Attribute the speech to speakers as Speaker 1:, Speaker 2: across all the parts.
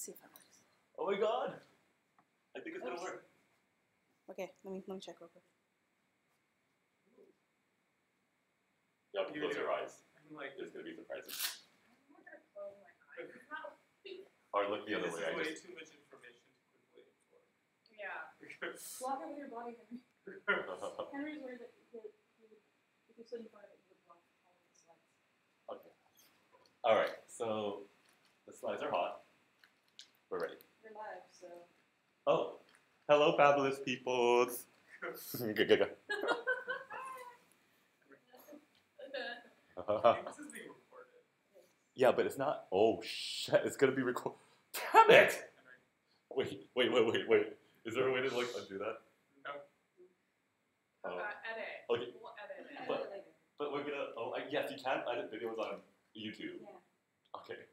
Speaker 1: Let's see if it works.
Speaker 2: Oh my god! I think it's gonna work.
Speaker 1: Okay, let me check real quick.
Speaker 2: You have to close your eyes. It's gonna be surprising.
Speaker 3: I'm not gonna close my eyes. It's not.
Speaker 2: Or look the other way.
Speaker 4: This is way too much information to quickly absorb.
Speaker 3: Yeah. Block it with your body, Henry. Henry's worried that if you stood in front of it, you would block all of the slides.
Speaker 2: Okay. Alright, so the slides are hot. We're ready.
Speaker 3: You're live, so.
Speaker 2: Oh, hello, fabulous peoples.
Speaker 4: This is being recorded.
Speaker 2: Yeah, but it's not. Oh shit! It's gonna be recorded. Damn it! Wait. Is there a way to like undo that?
Speaker 4: No.
Speaker 2: Oh.
Speaker 3: Edit.
Speaker 2: Okay.
Speaker 3: We'll edit it.
Speaker 2: But we're gonna. Oh, yes, you can edit videos on YouTube.
Speaker 1: Yeah.
Speaker 2: Okay.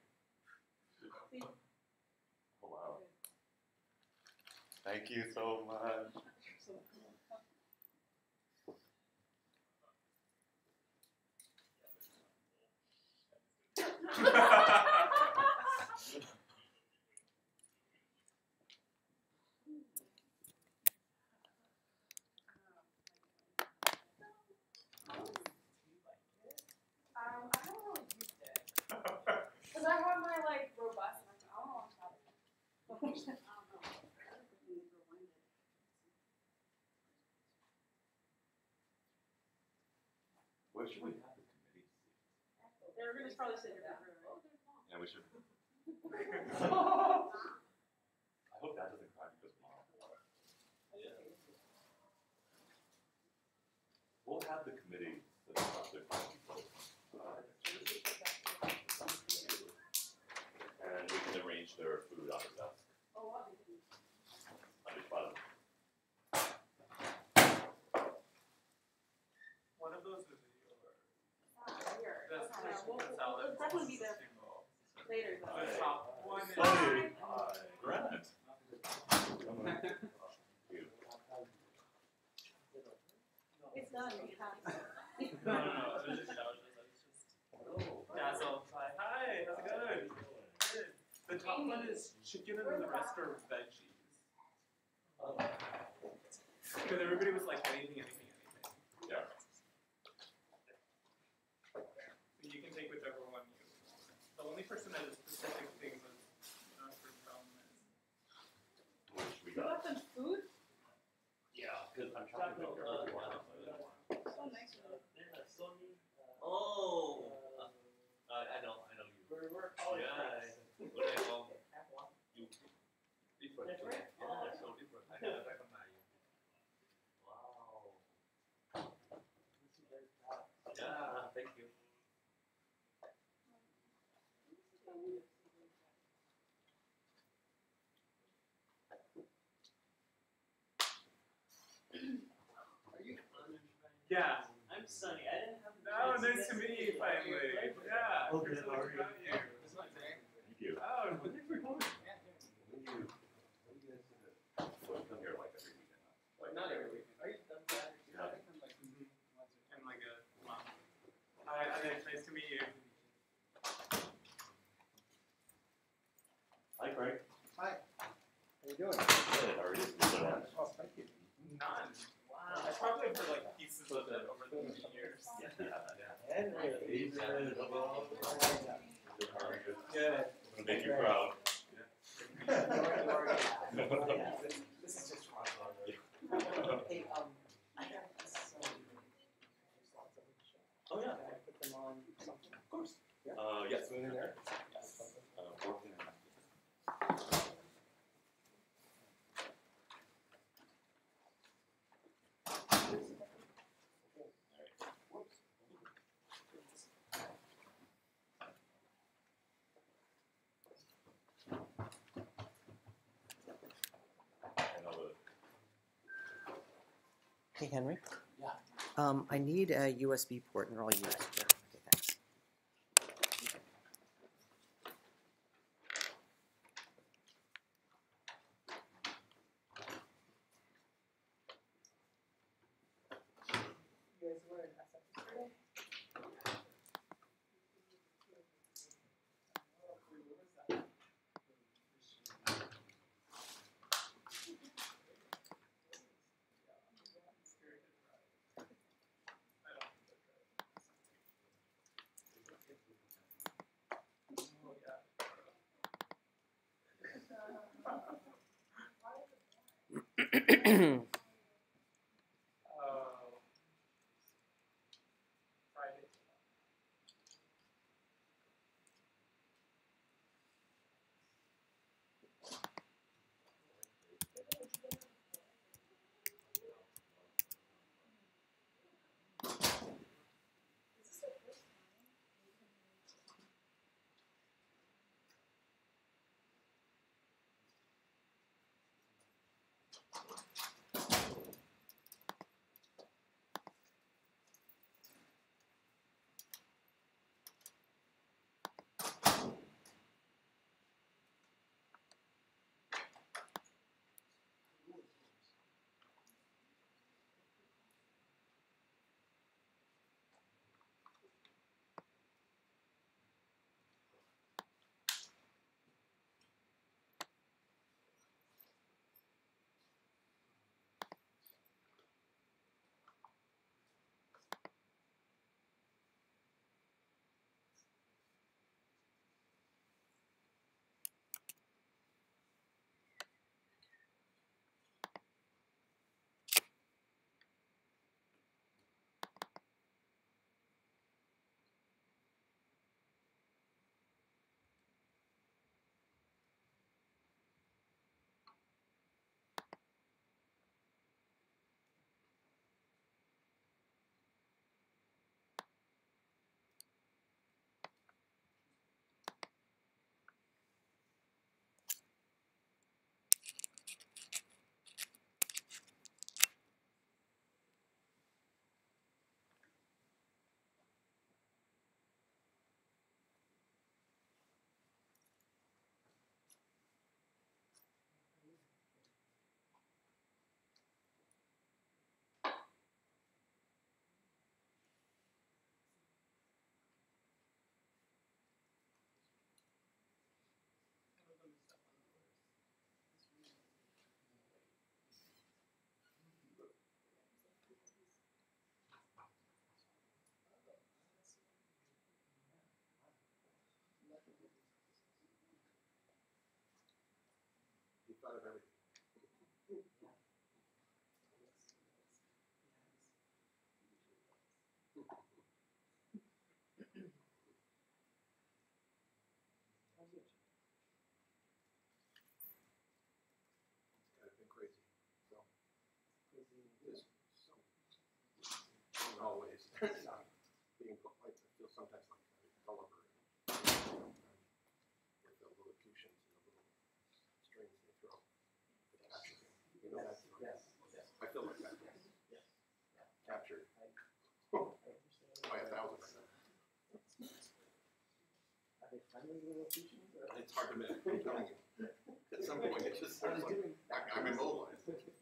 Speaker 1: See?
Speaker 2: Oh wow. Thank you so much.
Speaker 3: I haven't really used it. Because I have my, like, robust, and I don't know how to. I don't know.
Speaker 2: Where should we have the committee?
Speaker 3: They're going to probably sit in that room.
Speaker 2: Yeah, we should.
Speaker 3: Oh,
Speaker 2: I hope Dad doesn't cry because Mom. We'll have the committee that's up there for people. And we can arrange their food on the desk.
Speaker 3: Oh, wow.
Speaker 2: On the bottom.
Speaker 4: One of those is video or
Speaker 3: Here.
Speaker 4: that's
Speaker 3: Okay,
Speaker 4: we'll
Speaker 1: definitely be there later, though.
Speaker 4: The top one is
Speaker 2: Hey, Grant.
Speaker 1: It's done. We have.
Speaker 4: no. It was just Dazzle. Hi, how's it going? Good. The top one is chicken and then the rest are veggies. Because everybody was like anything.
Speaker 2: Yeah.
Speaker 4: You can take whichever one you want. The only person that has specific things is for dumbness.
Speaker 2: Which we
Speaker 3: You
Speaker 2: got.
Speaker 3: got some food?
Speaker 2: Yeah, because I'm trying to make everyone.
Speaker 3: So nice of you.
Speaker 5: Oh, I know you.
Speaker 6: We're college friends.
Speaker 5: What I call you different.
Speaker 6: Different?
Speaker 5: Yeah, so different. I never recognize you. Wow. Yeah, thank you.
Speaker 6: Are you?
Speaker 4: Yeah.
Speaker 6: I'm Sunny. I didn't have.
Speaker 4: Oh, nice to meet you finally. Yeah.
Speaker 6: Oh,
Speaker 4: we're
Speaker 6: good.
Speaker 4: so
Speaker 6: How are you?
Speaker 4: about you.
Speaker 2: Thank you.
Speaker 4: Oh, thanks for coming.
Speaker 2: We'll come here like every weekend. Like
Speaker 6: Not every week. Are you done?
Speaker 2: Yeah.
Speaker 4: And like a mom. Hi, Alex. Nice to meet you.
Speaker 2: Hi, Craig.
Speaker 6: Hi. How you doing?
Speaker 2: Good. How are you?
Speaker 6: Oh, thank you.
Speaker 4: None.
Speaker 5: Wow.
Speaker 4: I probably heard like pieces of it over the years.
Speaker 6: Henry.
Speaker 4: Yeah.
Speaker 2: I'm gonna make you proud.
Speaker 6: This is just fun. Hey, I have some slots of the show.
Speaker 2: Oh yeah.
Speaker 6: Can I put them on something?
Speaker 2: Of course.
Speaker 6: Yeah.
Speaker 2: Yes.
Speaker 6: In there?
Speaker 2: Yes. 14 and a half.
Speaker 6: Hey, Henry.
Speaker 2: Yeah.
Speaker 6: I need a USB port, and they're all USB. Okay, thanks. You guys were in SF today?
Speaker 4: Friday.
Speaker 6: You thought of everything. It's kind of been crazy. So, just so, in all ways. Being like, I feel sometimes like I fell over with the Lilliputians and the little strings they throw to capture him. You know that?
Speaker 5: Yes.
Speaker 6: I feel like that.
Speaker 5: Yes.
Speaker 6: Captured by 1,000.
Speaker 5: Are they friendly little creatures?
Speaker 6: It's hard to miss. I'm telling you. At some point, it just starts like, I'm immobilized.
Speaker 5: Separate my pleasure.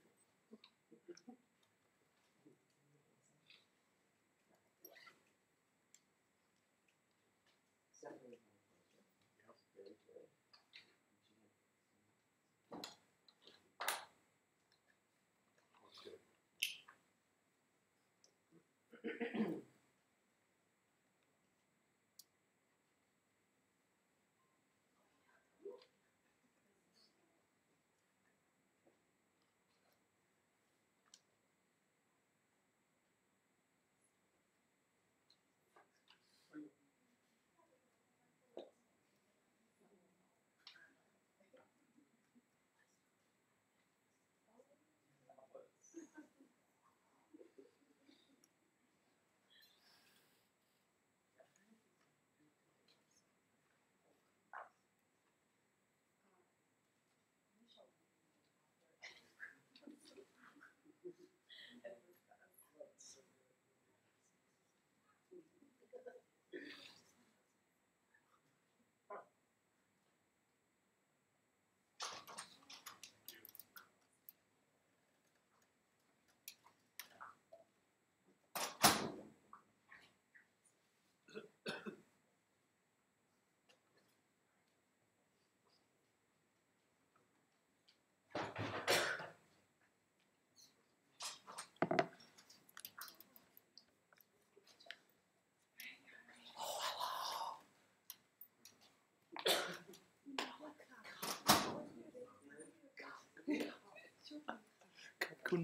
Speaker 6: Yep.
Speaker 5: Very good.
Speaker 6: That's good.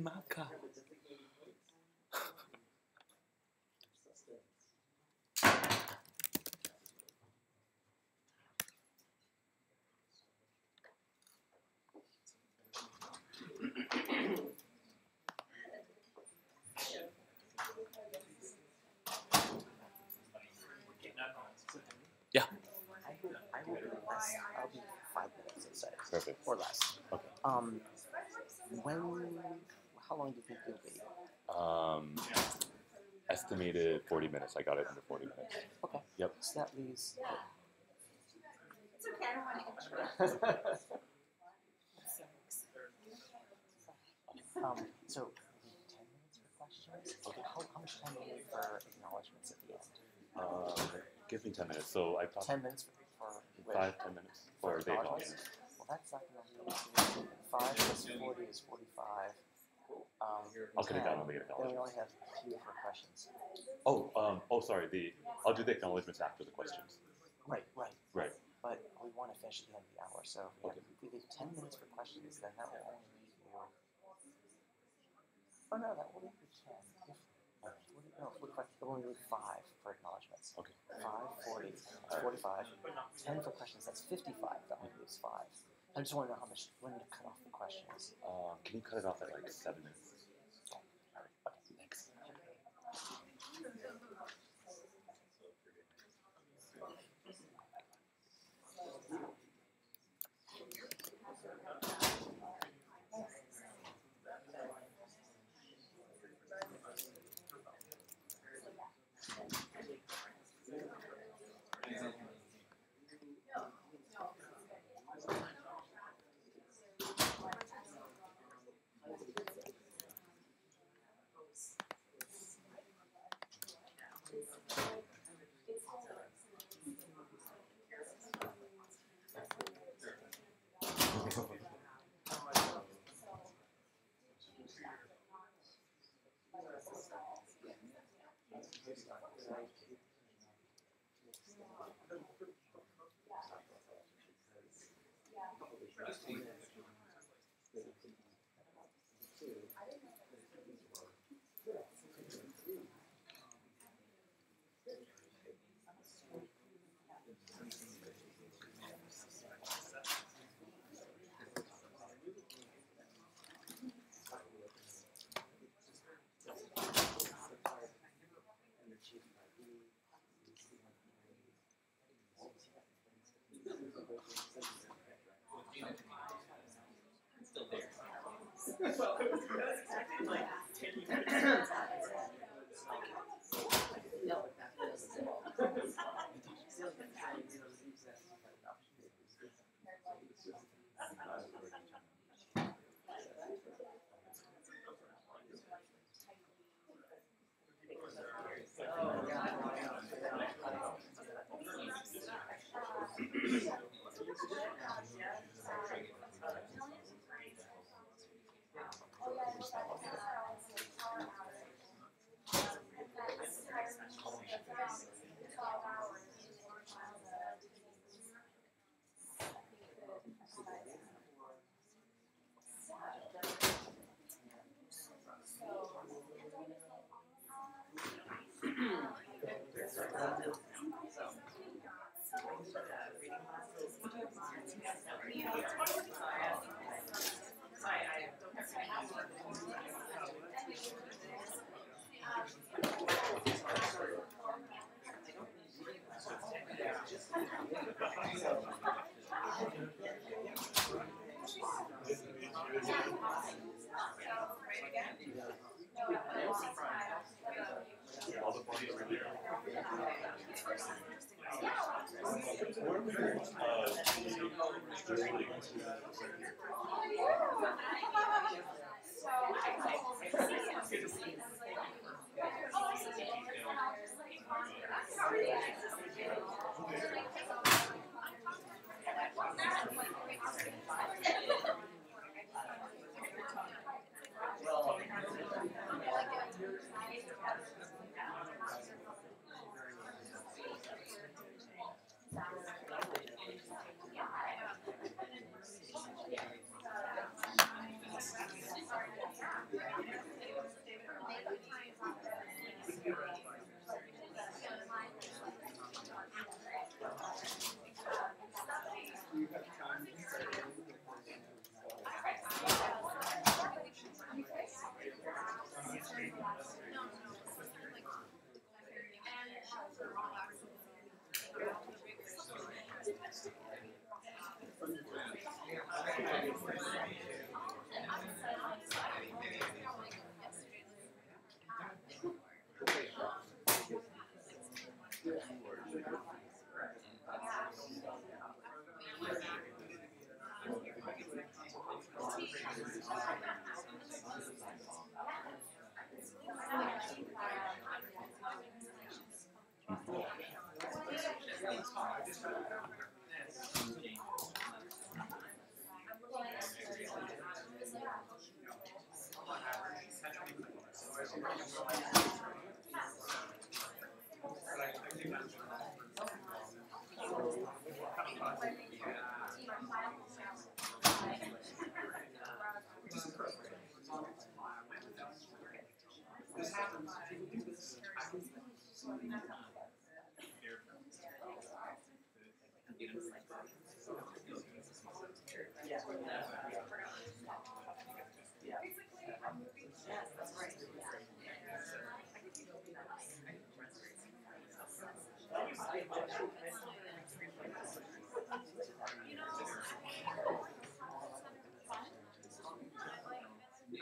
Speaker 2: Maka. Yeah.
Speaker 7: I will be less. I'll be 5 minutes, let's say.
Speaker 2: Perfect.
Speaker 7: Or less.
Speaker 2: Okay.
Speaker 7: How long do you think you'll be?
Speaker 2: Estimated 40 minutes. I got it under 40 minutes.
Speaker 7: Okay.
Speaker 2: Yep.
Speaker 7: So that leaves.
Speaker 1: It's okay, I don't want to interrupt.
Speaker 7: So 10 minutes for questions. Okay. How much time do you need for acknowledgements at the end?
Speaker 2: Give me 10 minutes. So I thought
Speaker 7: 10 minutes for
Speaker 2: 10 minutes for the acknowledgements.
Speaker 7: Well, that's not going to be 5 plus 40 is 45.
Speaker 2: I'll cut it down on the
Speaker 7: Then we
Speaker 2: acknowledgements.
Speaker 7: only have 2 for questions.
Speaker 2: Sorry. I'll do the acknowledgements after the questions.
Speaker 7: Right.
Speaker 2: Right.
Speaker 7: But we want to finish at the end of the hour, so
Speaker 2: Okay.
Speaker 7: if we leave 10 minutes for questions, then that will only leave you. Oh no, that will leave you 10. No, 45. It will only leave 5 for acknowledgements.
Speaker 2: Okay.
Speaker 7: 5, 40, 45. 10 for questions, that's 55. That only leaves 5. I just want to know when to cut off the questions.
Speaker 2: Can you cut it off at like 7 minutes?
Speaker 7: Okay, thanks.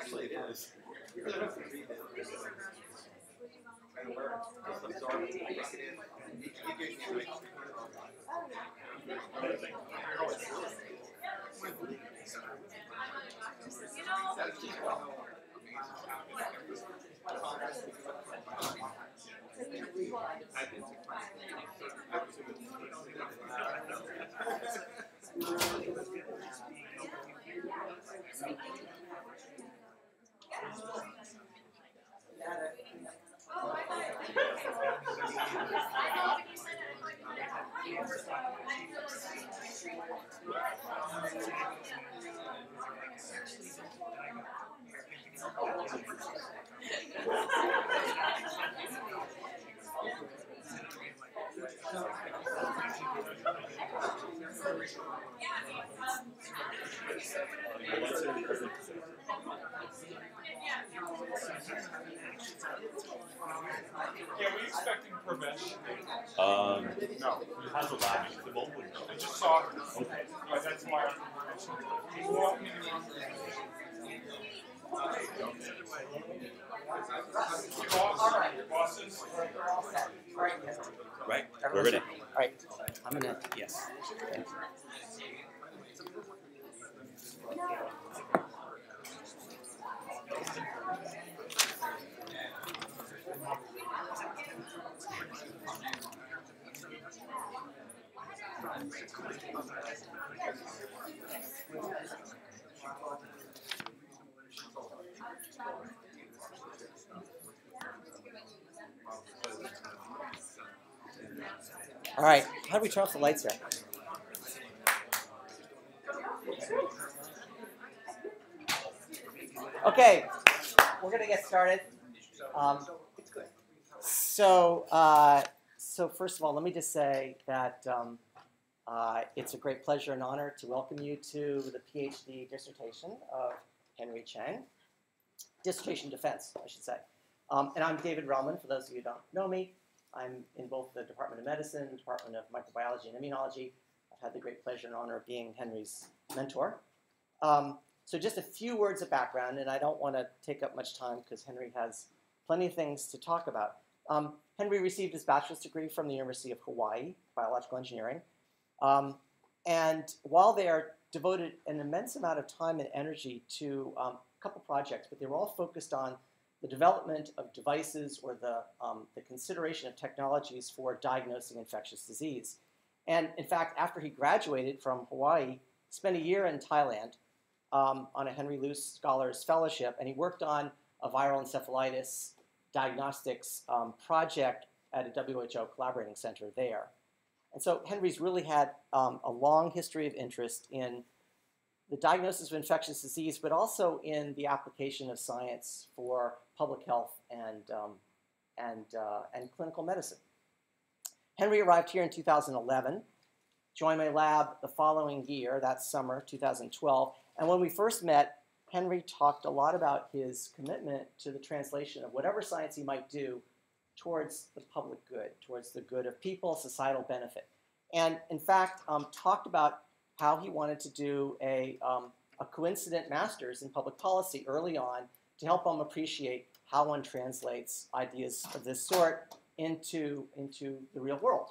Speaker 2: Actually, it is.
Speaker 6: You really have to read it. And where it's absorbed. You gave me
Speaker 4: Yeah, we expecting prevention.
Speaker 2: No, he has a lab. He's the mobile.
Speaker 4: I just saw her. Okay. Yeah, that's why I'm he's walking in the wrong direction. Bosses.
Speaker 2: Right? We're ready.
Speaker 7: All right. I'm gonna, yes. Okay. All right. How do we turn off the lights here? Okay, we're gonna get started. So first of all, let me just say that it's a great pleasure and honor to welcome you to the PhD dissertation of Henry Chang, dissertation defense, I should say. And I'm David Relman. For those of you who don't know me, I'm in both the Department of Medicine, Department of Microbiology and Immunology. I've had the great pleasure and honor of being Henry's mentor. So just a few words of background, and I don't want to take up much time because Henry has plenty of things to talk about. Henry received his bachelor's degree from the University of Hawaii, biological engineering. And while there, devoted an immense amount of time and energy to a couple projects, but they were all focused on the development of devices or the consideration of technologies for diagnosing infectious disease. And in fact, after he graduated from Hawaii, he spent a year in Thailand on a Henry Luce Scholars Fellowship, and he worked on a viral encephalitis diagnostics project at a WHO collaborating center there. And so Henry's really had a long history of interest in the diagnosis of infectious disease, but also in the application of science for public health and clinical medicine. Henry arrived here in 2011, joined my lab the following year, that summer, 2012, and when we first met, Henry talked a lot about his commitment to the translation of whatever science he might do towards the public good, towards the good of people, societal benefit. And in fact, talked about how he wanted to do a coincident master's in public policy early on to help him appreciate how one translates ideas of this sort into the real world.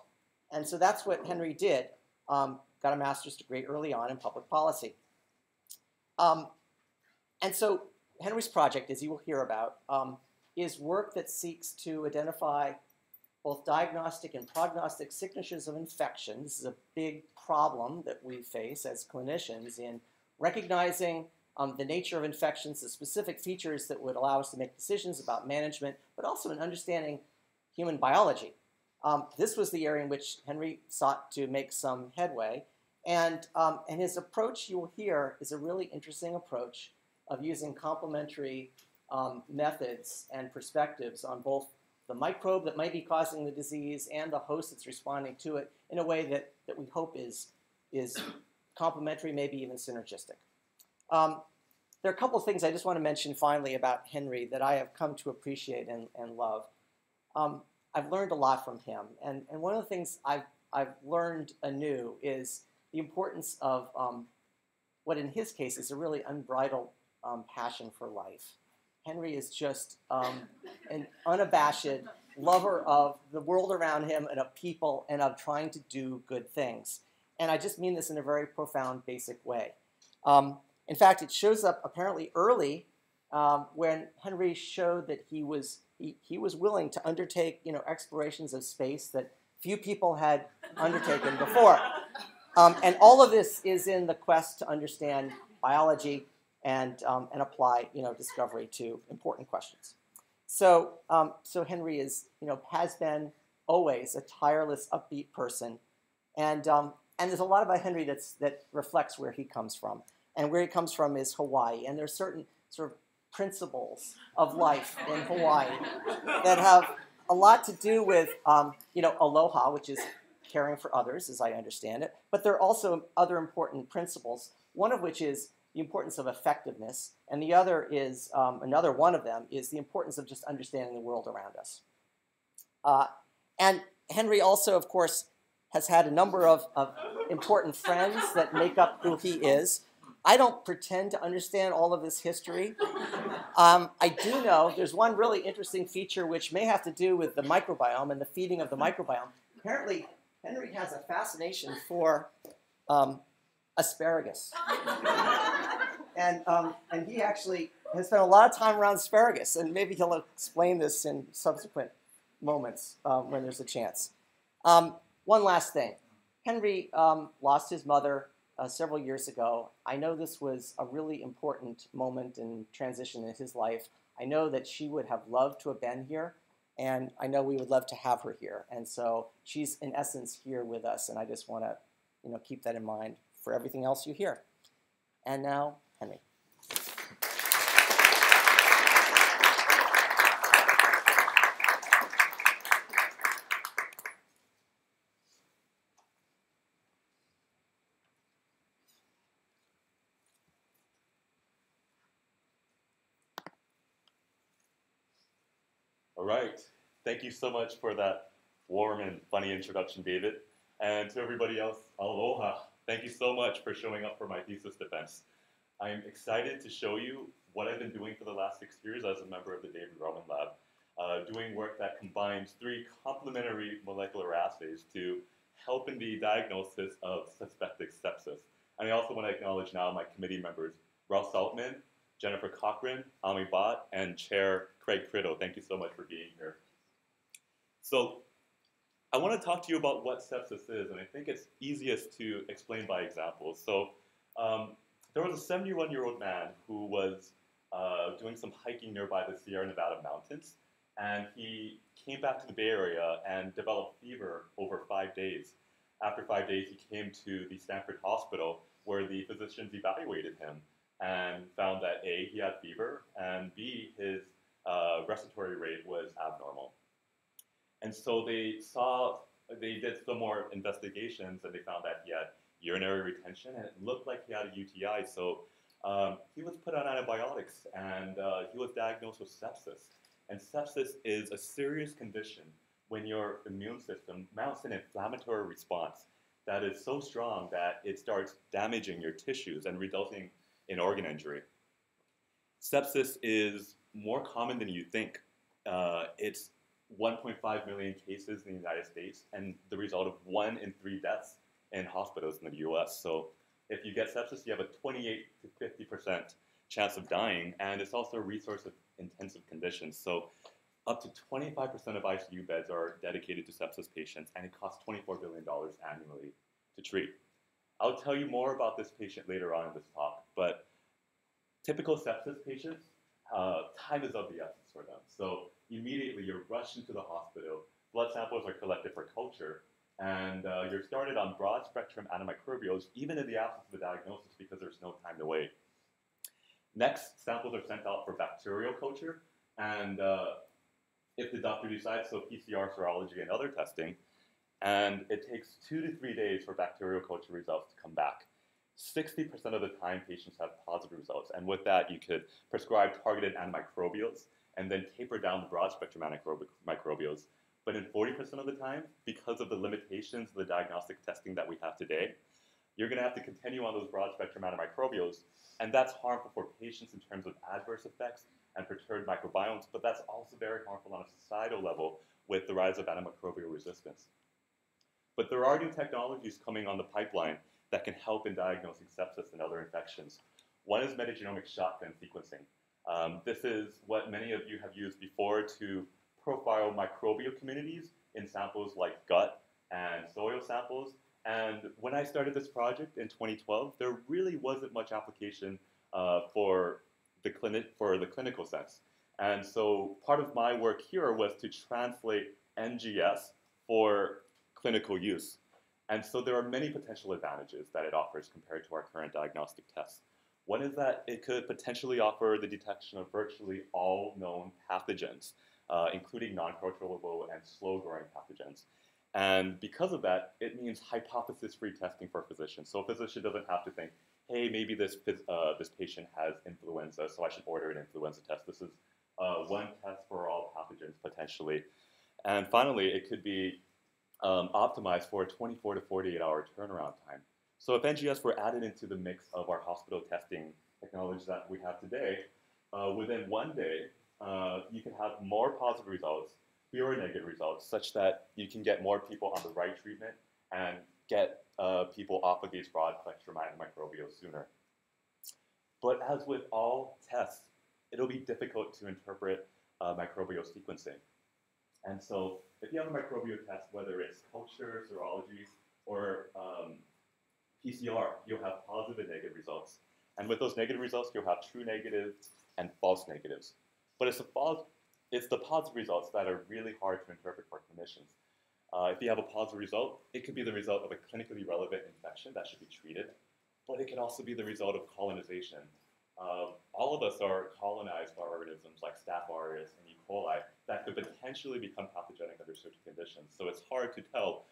Speaker 7: And so that's what Henry did, got a master's degree early on in public policy. And so Henry's project, as you will hear about, is work that seeks to identify both diagnostic and prognostic signatures of infection. This is a big problem that we face as clinicians in recognizing the nature of infections, the specific features that would allow us to make decisions about management, but also in understanding human biology. This was the area in which Henry sought to make some headway. And his approach, you will hear, is a really interesting approach of using complementary methods and perspectives on both the microbe that might be causing the disease and the host that's responding to it in a way that we hope is complementary, maybe even synergistic. There are a couple of things I just want to mention finally about Henry that I have come to appreciate and love. I've learned a lot from him, and one of the things I've learned anew is the importance of what in his case is a really unbridled passion for life. Henry is just an unabashed lover of the world around him and of people and of trying to do good things. And I just mean this in a very profound, basic way. In fact, it shows up apparently early when Henry showed that he was willing to undertake, explorations of space that few people had undertaken before. And all of this is in the quest to understand biology and apply, discovery to important questions. So Henry has been always a tireless, upbeat person, and there's a lot about Henry that reflects where he comes from, and where he comes from is Hawaii, and there's certain sort of principles of life in Hawaii that have a lot to do with, aloha, which is caring for others, as I understand it, but there are also other important principles, one of which is the importance of effectiveness, and the other is, another one of them is the importance of just understanding the world around us. And Henry also, of course, has had a number of important friends that make up who he is. I don't pretend to understand all of this history. I do know there's one really interesting feature which may have to do with the microbiome and the feeding of the microbiome. Apparently, Henry has a fascination for asparagus. And he actually has spent a lot of time around asparagus, and maybe he'll explain this in subsequent moments when there's a chance. One last thing. Henry lost his mother several years ago. I know this was a really important moment and transition in his life. I know that she would have loved to have been here, and I know we would love to have her here. And so she's, in essence, here with us, and I just want to keep that in mind for everything else you hear. And now, Henry.
Speaker 2: All right. Thank you so much for that warm and funny introduction, David. And to everybody else, aloha. Thank you so much for showing up for my thesis defense. I'm excited to show you what I've been doing for the last 6 years as a member of the David Roman Lab, doing work that combines 3 complementary molecular assays to help in the diagnosis of suspected sepsis. And I also want to acknowledge now my committee members, Ralph Saltman, Jennifer Cochran, Ami Bhatt, and Chair Craig Criddle. Thank you so much for being here. So I want to talk to you about what sepsis is, and I think it's easiest to explain by example. So there was a 71-year-old man who was doing some hiking nearby the Sierra Nevada mountains, and he came back to the Bay Area and developed fever over 5 days. After 5 days, he came to the Stanford Hospital where the physicians evaluated him and found that A, he had fever, and B, his respiratory rate was abnormal. And so they did some more investigations, and they found that he had urinary retention, and it looked like he had a UTI. So he was put on antibiotics and he was diagnosed with sepsis. And sepsis is a serious condition when your immune system mounts an inflammatory response that is so strong that it starts damaging your tissues and resulting in organ injury. Sepsis is more common than you think. It's 1.5 million cases in the United States and the result of 1 in 3 deaths in hospitals in the US. So if you get sepsis, you have a 28 to 50% chance of dying, and it's also a resource-intensive condition. So up to 25% of ICU beds are dedicated to sepsis patients, and it costs $24 billion annually to treat. I'll tell you more about this patient later on in this talk, but typical sepsis patients, time is of the essence for them. So immediately you're rushed into the hospital, blood samples are collected for culture, and you're started on broad-spectrum antimicrobials, even in the absence of a diagnosis, because there's no time to wait. Next, samples are sent out for bacterial culture, and if the doctor decides, so PCR, serology, and other testing, and it takes 2 to 3 days for bacterial culture results to come back. 60% of the time, patients have positive results, and with that, you could prescribe targeted antimicrobials and then taper down the broad-spectrum antimicrobials. But in 40% of the time, because of the limitations of the diagnostic testing that we have today, you're going to have to continue on those broad-spectrum antimicrobials, and that's harmful for patients in terms of adverse effects and perturbed microbiomes, but that's also very harmful on a societal level with the rise of antimicrobial resistance. But there are new technologies coming on the pipeline that can help in diagnosing sepsis and other infections. One is metagenomic shotgun sequencing. This is what many of you have used before to profile microbial communities in samples like gut and soil samples. And when I started this project in 2012, there really wasn't much application for the clinical sense. And so part of my work here was to translate NGS for clinical use. And so there are many potential advantages that it offers compared to our current diagnostic tests. One is that it could potentially offer the detection of virtually all known pathogens, including non-controllable and slow-growing pathogens. And because of that, it means hypothesis-free testing for physicians. So a physician doesn't have to think, hey, maybe this patient has influenza, so I should order an influenza test. This is one test for all pathogens, potentially. And finally, it could be optimized for a 24 to 48-hour turnaround time. So if NGS were added into the mix of our hospital testing technologies that we have today, within 1 day, you can have more positive results, fewer negative results, such that you can get more people on the right treatment and get people off of these broad-spectrum antimicrobials sooner. But as with all tests, it'll be difficult to interpret microbial sequencing. And so if you have a microbial test, whether it's culture, serology, or PCR, you'll have positive and negative results. And with those negative results, you'll have true negatives and false negatives. But it's the positive results that are really hard to interpret for clinicians. If you have a positive result, it could be the result of a clinically relevant infection that should be treated, but it can also be the result of colonization. All of us are colonized by organisms like Staph aureus and E. coli that could potentially become pathogenic under certain conditions. So it's hard to tell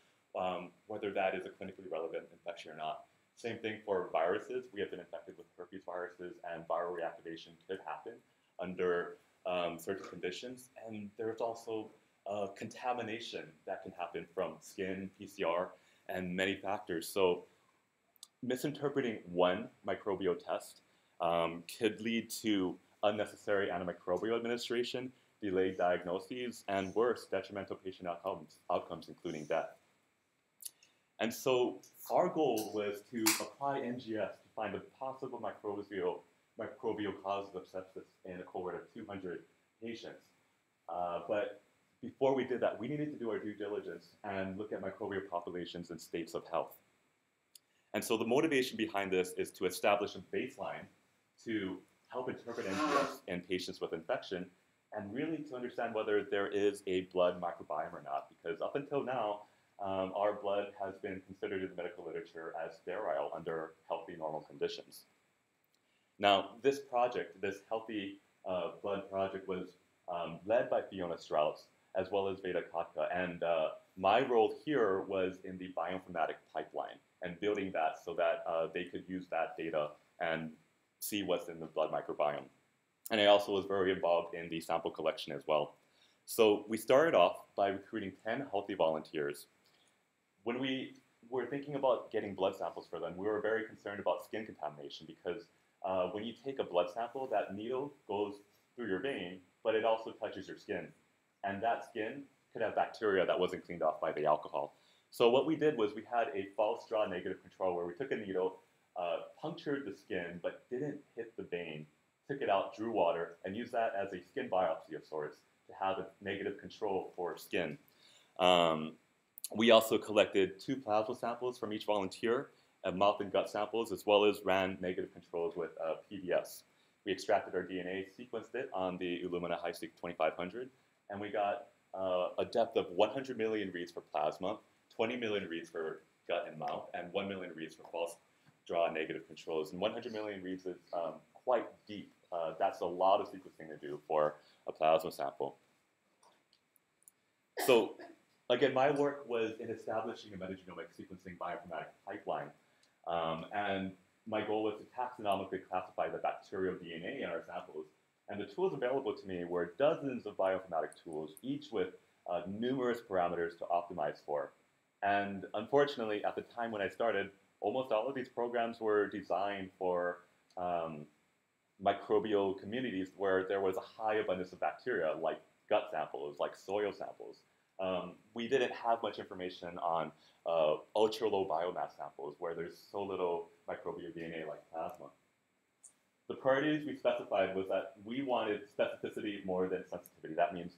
Speaker 2: whether that is a clinically relevant infection or not. Same thing for viruses. We have been infected with herpes viruses, and viral reactivation could happen under certain conditions. And there's also contamination that can happen from skin, PCR, and many factors. So misinterpreting one microbial test could lead to unnecessary antimicrobial administration, delayed diagnoses, and worse, detrimental patient outcomes, including death. And so our goal was to apply NGS to find the possible microbial causes of sepsis in a cohort of 200 patients. But before we did that, we needed to do our due diligence and look at microbial populations and states of health. And so the motivation behind this is to establish a baseline to help interpret NGS in patients with infection, and really to understand whether there is a blood microbiome or not, because up until now, our blood has been considered in the medical literature as sterile under healthy, normal conditions. Now, this project, this Healthy Blood project, was led by Fiona Strauss, as well as Veda Kotka, and my role here was in the bioinformatic pipeline and building that so that they could use that data and see what's in the blood microbiome. And I also was very involved in the sample collection as well. So we started off by recruiting 10 healthy volunteers. When we were thinking about getting blood samples for them, we were very concerned about skin contamination because when you take a blood sample, that needle goes through your vein, but it also touches your skin. And that skin could have bacteria that wasn't cleaned off by the alcohol. So what we did was we had a false draw negative control where we took a needle, punctured the skin, but didn't hit the vein, took it out, drew water, and used that as a skin biopsy of sorts to have a negative control for skin. We also collected 2 plasma samples from each volunteer, mouth and gut samples, as well as ran negative controls with PBS. We extracted our DNA, sequenced it on the Illumina HiSeq 2500, and we got a depth of 100 million reads for plasma, 20 million reads for gut and mouth, and 1 million reads for false draw negative controls. And 100 million reads is quite deep. That's a lot of sequencing to do for a plasma sample. So again, my work was in establishing a metagenomic sequencing bioinformatics pipeline. And my goal was to taxonomically classify the bacterial DNA in our samples. And the tools available to me were dozens of bioinformatic tools, each with numerous parameters to optimize for. And unfortunately, at the time when I started, almost all of these programs were designed for microbial communities where there was a high abundance of bacteria, like gut samples, like soil samples. We didn't have much information on ultra-low biomass samples where there's so little microbial DNA like plasma. The priorities we specified was that we wanted specificity more than sensitivity. That means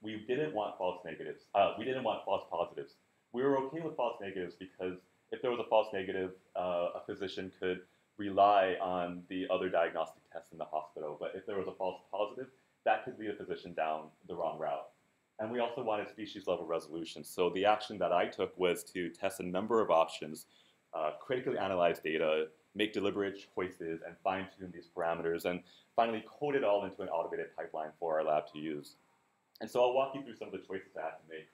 Speaker 2: we didn't want false negatives. We didn't want false positives. We were okay with false negatives because if there was a false negative, a physician could rely on the other diagnostic tests in the hospital. But if there was a false positive, that could lead a physician down the wrong route. And we also wanted species-level resolution. So the action that I took was to test a number of options, critically analyze data, make deliberate choices, and fine-tune these parameters, and finally code it all into an automated pipeline for our lab to use. And so I'll walk you through some of the choices I had to make.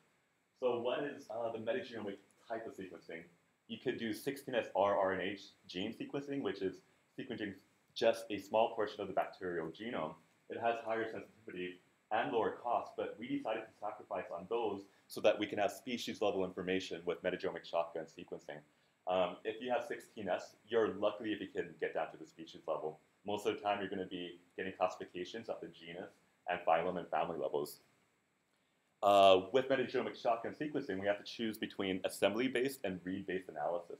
Speaker 2: So one is the metagenomic type of sequencing. You could do 16S rRNA gene sequencing, which is sequencing just a small portion of the bacterial genome. It has higher sensitivity and lower cost, but we decided to sacrifice on those so that we can have species-level information with metagenomic shotgun sequencing. If you have 16S, you're lucky if you can get down to the species level. Most of the time, you're going to be getting classifications at the genus and phylum and family levels. With metagenomic shotgun sequencing, we have to choose between assembly-based and read-based analysis.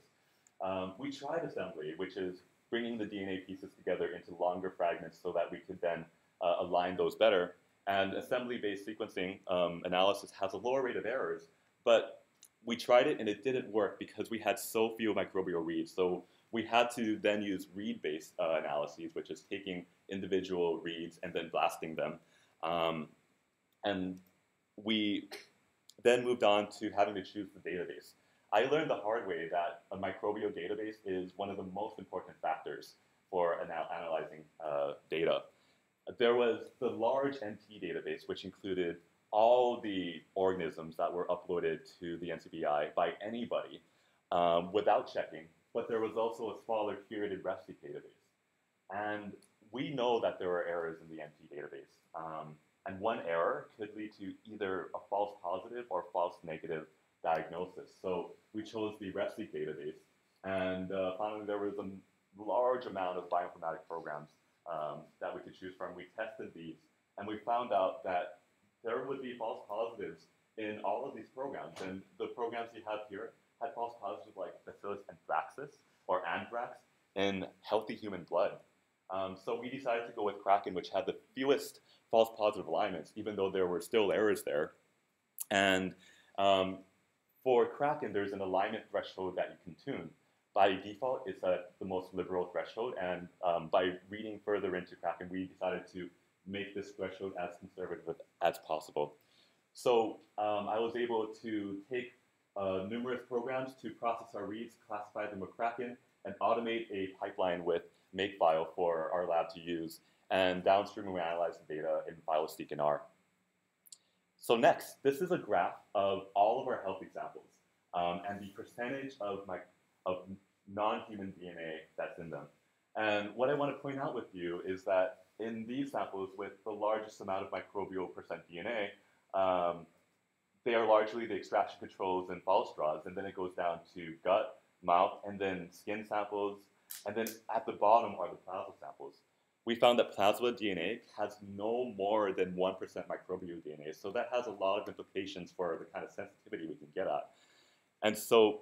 Speaker 2: We tried assembly, which is bringing the DNA pieces together into longer fragments so that we could then align those better. And assembly-based sequencing analysis has a lower rate of errors, but we tried it and it didn't work because we had so few microbial reads. So we had to then use read-based analyses, which is taking individual reads and then blasting them. And we then moved on to having to choose the database. I learned the hard way that a microbial database is one of the most important factors for analyzing data. There was the large NT database, which included all the organisms that were uploaded to the NCBI by anybody without checking, but there was also a smaller curated RefSeq database. And we know that there are errors in the NT database. And one error could lead to either a false positive or false negative diagnosis. So we chose the RefSeq database. And finally, there was a large amount of bioinformatic programs that we could choose from. We tested these, and we found out that there would be false positives in all of these programs. And the programs you have here had false positives like Bacillus anthracis or anthrax in healthy human blood. So we decided to go with Kraken, which had the fewest false positive alignments, even though there were still errors there. And for Kraken, there's an alignment threshold that you can tune. By default, it's at the most liberal threshold, and by reading further into Kraken, we decided to make this threshold as conservative as possible. So I was able to take numerous programs to process our reads, classify them with Kraken, and automate a pipeline with Makefile for our lab to use. And downstream, we analyze the data in FileSeq and R. So next, this is a graph of all of our healthy samples and the percentage of non-human DNA that's in them. And what I want to point out with you is that in these samples with the largest amount of microbial percent DNA, they are largely the extraction controls and fall straws, and then it goes down to gut, mouth, and then skin samples, and then at the bottom are the plasma samples. We found that plasma DNA has no more than 1% microbial DNA, so that has a lot of implications for the kind of sensitivity we can get at. And so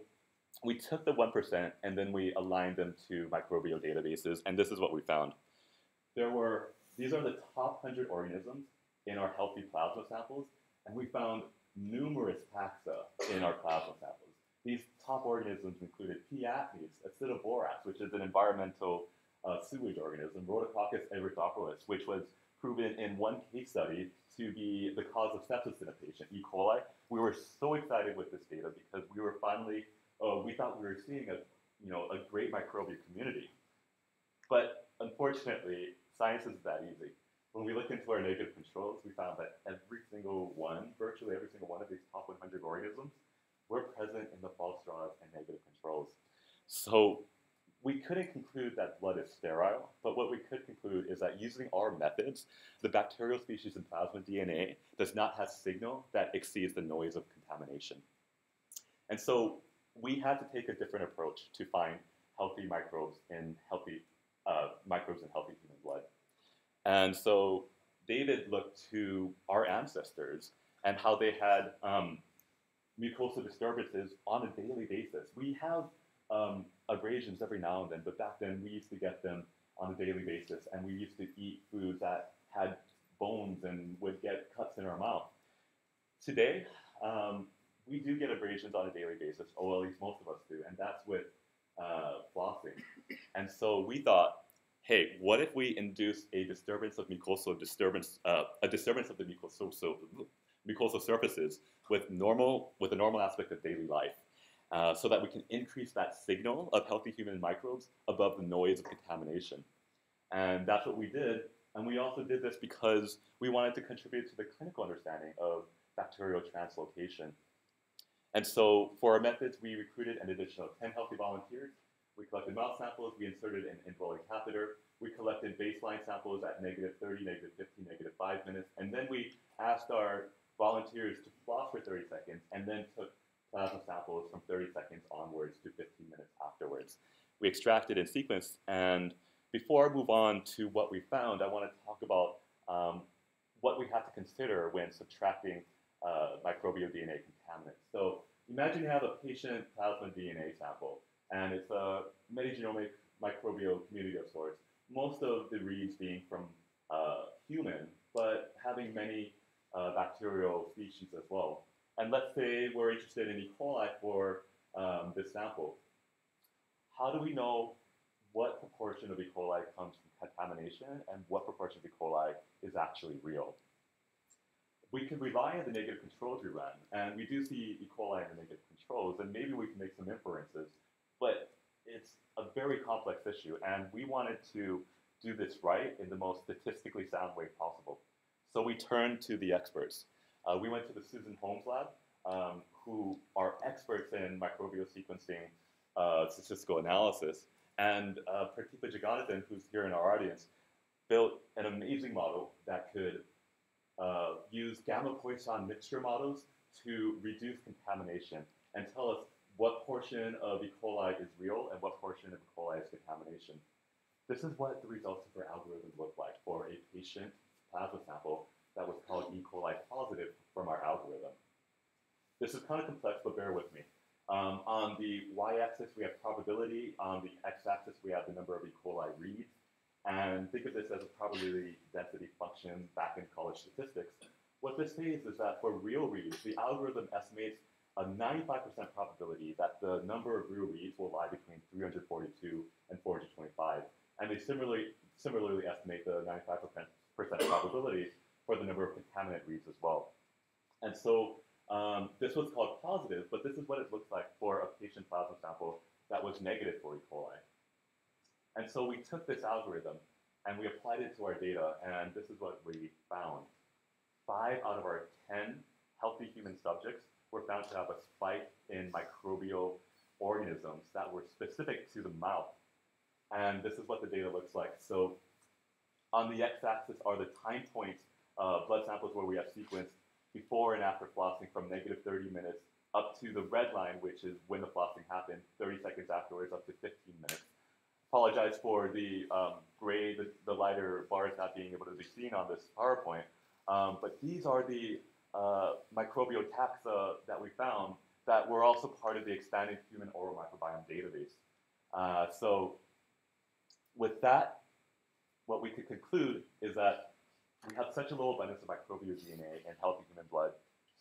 Speaker 2: we took the 1% and then we aligned them to microbial databases, and this is what we found. These are the top 100 organisms in our healthy plasma samples, and we found numerous taxa in our plasma samples. These top organisms included P. acnes, acidoborax, which is an environmental sewage organism, Rhodococcus erythropolis, which was proven in one case study to be the cause of sepsis in a patient, E. coli. We were so excited with this data because we were finally, we thought we were seeing a great microbial community. But unfortunately, science isn't that easy. When we looked into our negative controls, we found that virtually every single one of these top 100 organisms were present in the false straws and negative controls. So we couldn't conclude that blood is sterile, but what we could conclude is that using our methods, the bacterial species in plasma DNA does not have signal that exceeds the noise of contamination. And so we had to take a different approach to find healthy microbes in healthy human blood. And so David looked to our ancestors and how they had mucosal disturbances on a daily basis. We have abrasions every now and then, but back then we used to get them on a daily basis, and we used to eat foods that had bones and would get cuts in our mouth. Today, we do get abrasions on a daily basis, or at least most of us do, and that's with flossing. And so we thought, hey, what if we induce a disturbance of the mucosal surfaces with a normal aspect of daily life, so that we can increase that signal of healthy human microbes above the noise of contamination. And that's what we did. And we also did this because we wanted to contribute to the clinical understanding of bacterial translocation. And so for our methods, we recruited an additional 10 healthy volunteers. We collected mouth samples, we inserted an indwelling catheter, we collected baseline samples at -30, -15, -5 minutes, and then we asked our volunteers to floss for 30 seconds and then took plasma samples from 30 seconds onwards to 15 minutes afterwards. We extracted and sequenced, and before I move on to what we found, I want to talk about what we have to consider when subtracting microbial DNA contaminants. So imagine you have a patient plasma DNA sample, and it's a metagenomic microbial community of sorts, most of the reads being from human, but having many bacterial species as well. And let's say we're interested in E. coli for this sample. How do we know what proportion of E. coli comes from contamination and what proportion of E. coli is actually real? We can rely on the negative controls we run, and we do see E. coli in the negative controls, and maybe we can make some inferences, but it's a very complex issue, and we wanted to do this right in the most statistically sound way possible. So we turned to the experts. We went to the Susan Holmes lab, who are experts in microbial sequencing statistical analysis, and Pratibha Jagannathan, who's here in our audience, built an amazing model that could use gamma Poisson mixture models to reduce contamination and tell us what portion of E. coli is real and what portion of E. coli is contamination. This is what the results of our algorithm look like for a patient plasma sample that was called E. coli positive from our algorithm. This is kind of complex, but bear with me. On the y-axis, we have probability. On the x-axis, we have the number of E. coli reads. And think of this as a probability density function back in college statistics. What this says is that for real reads, the algorithm estimates a 95% probability that the number of real reads will lie between 342 and 425. And they similarly estimate the 95% probability for the number of contaminant reads as well. And so this was called positive, but this is what it looks like for a patient plasma sample that was negative for E. coli. And so we took this algorithm and we applied it to our data, and this is what we found. 5 out of our 10 healthy human subjects were found to have a spike in microbial organisms that were specific to the mouth. And this is what the data looks like. So on the x-axis are the time points, blood samples where we have sequenced before and after flossing from negative 30 minutes up to the red line, which is when the flossing happened, 30 seconds afterwards up to 15 minutes. Apologize for the gray, the lighter bars not being able to be seen on this PowerPoint, but these are the microbial taxa that we found that were also part of the expanded human oral microbiome database. So with that, what we could conclude is that we have such a low abundance of microbial DNA in healthy human blood.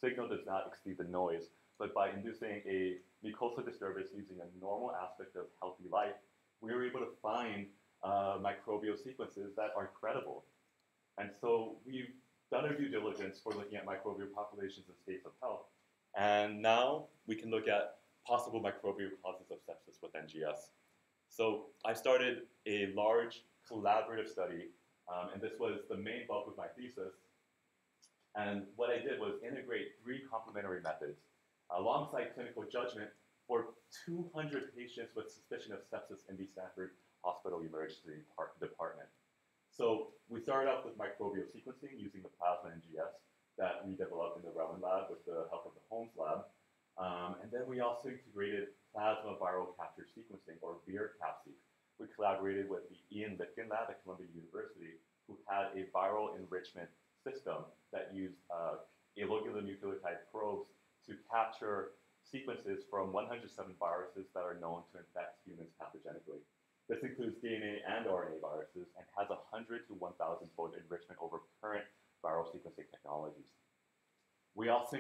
Speaker 2: Signal does not exceed the noise, but by inducing a mucosal disturbance using a normal aspect of healthy life, we were able to find microbial sequences that are credible. And so we've done our due diligence for looking at microbial populations and states of health. And now we can look at possible microbial causes of sepsis with NGS. So I started a large collaborative study, and this was the main bulk of my thesis. And what I did was integrate 3 complementary methods alongside clinical judgment for 200 patients with suspicion of sepsis in the Stanford Hospital Emergency Department. So we started off with microbial sequencing using the plasma NGS that we developed in the Rowan lab with the help of the Holmes lab. And then we also integrated plasma viral capture sequencing, or VIR-CAPSeq. We collaborated with the Ian Litkin lab at Columbia University, who had a viral enrichment system that used oligonucleotide probes to capture sequences from 107 viruses that are known to infect humans pathogenically. This includes DNA and RNA viruses and has 100 to 1,000-fold enrichment over current viral sequencing technologies. We also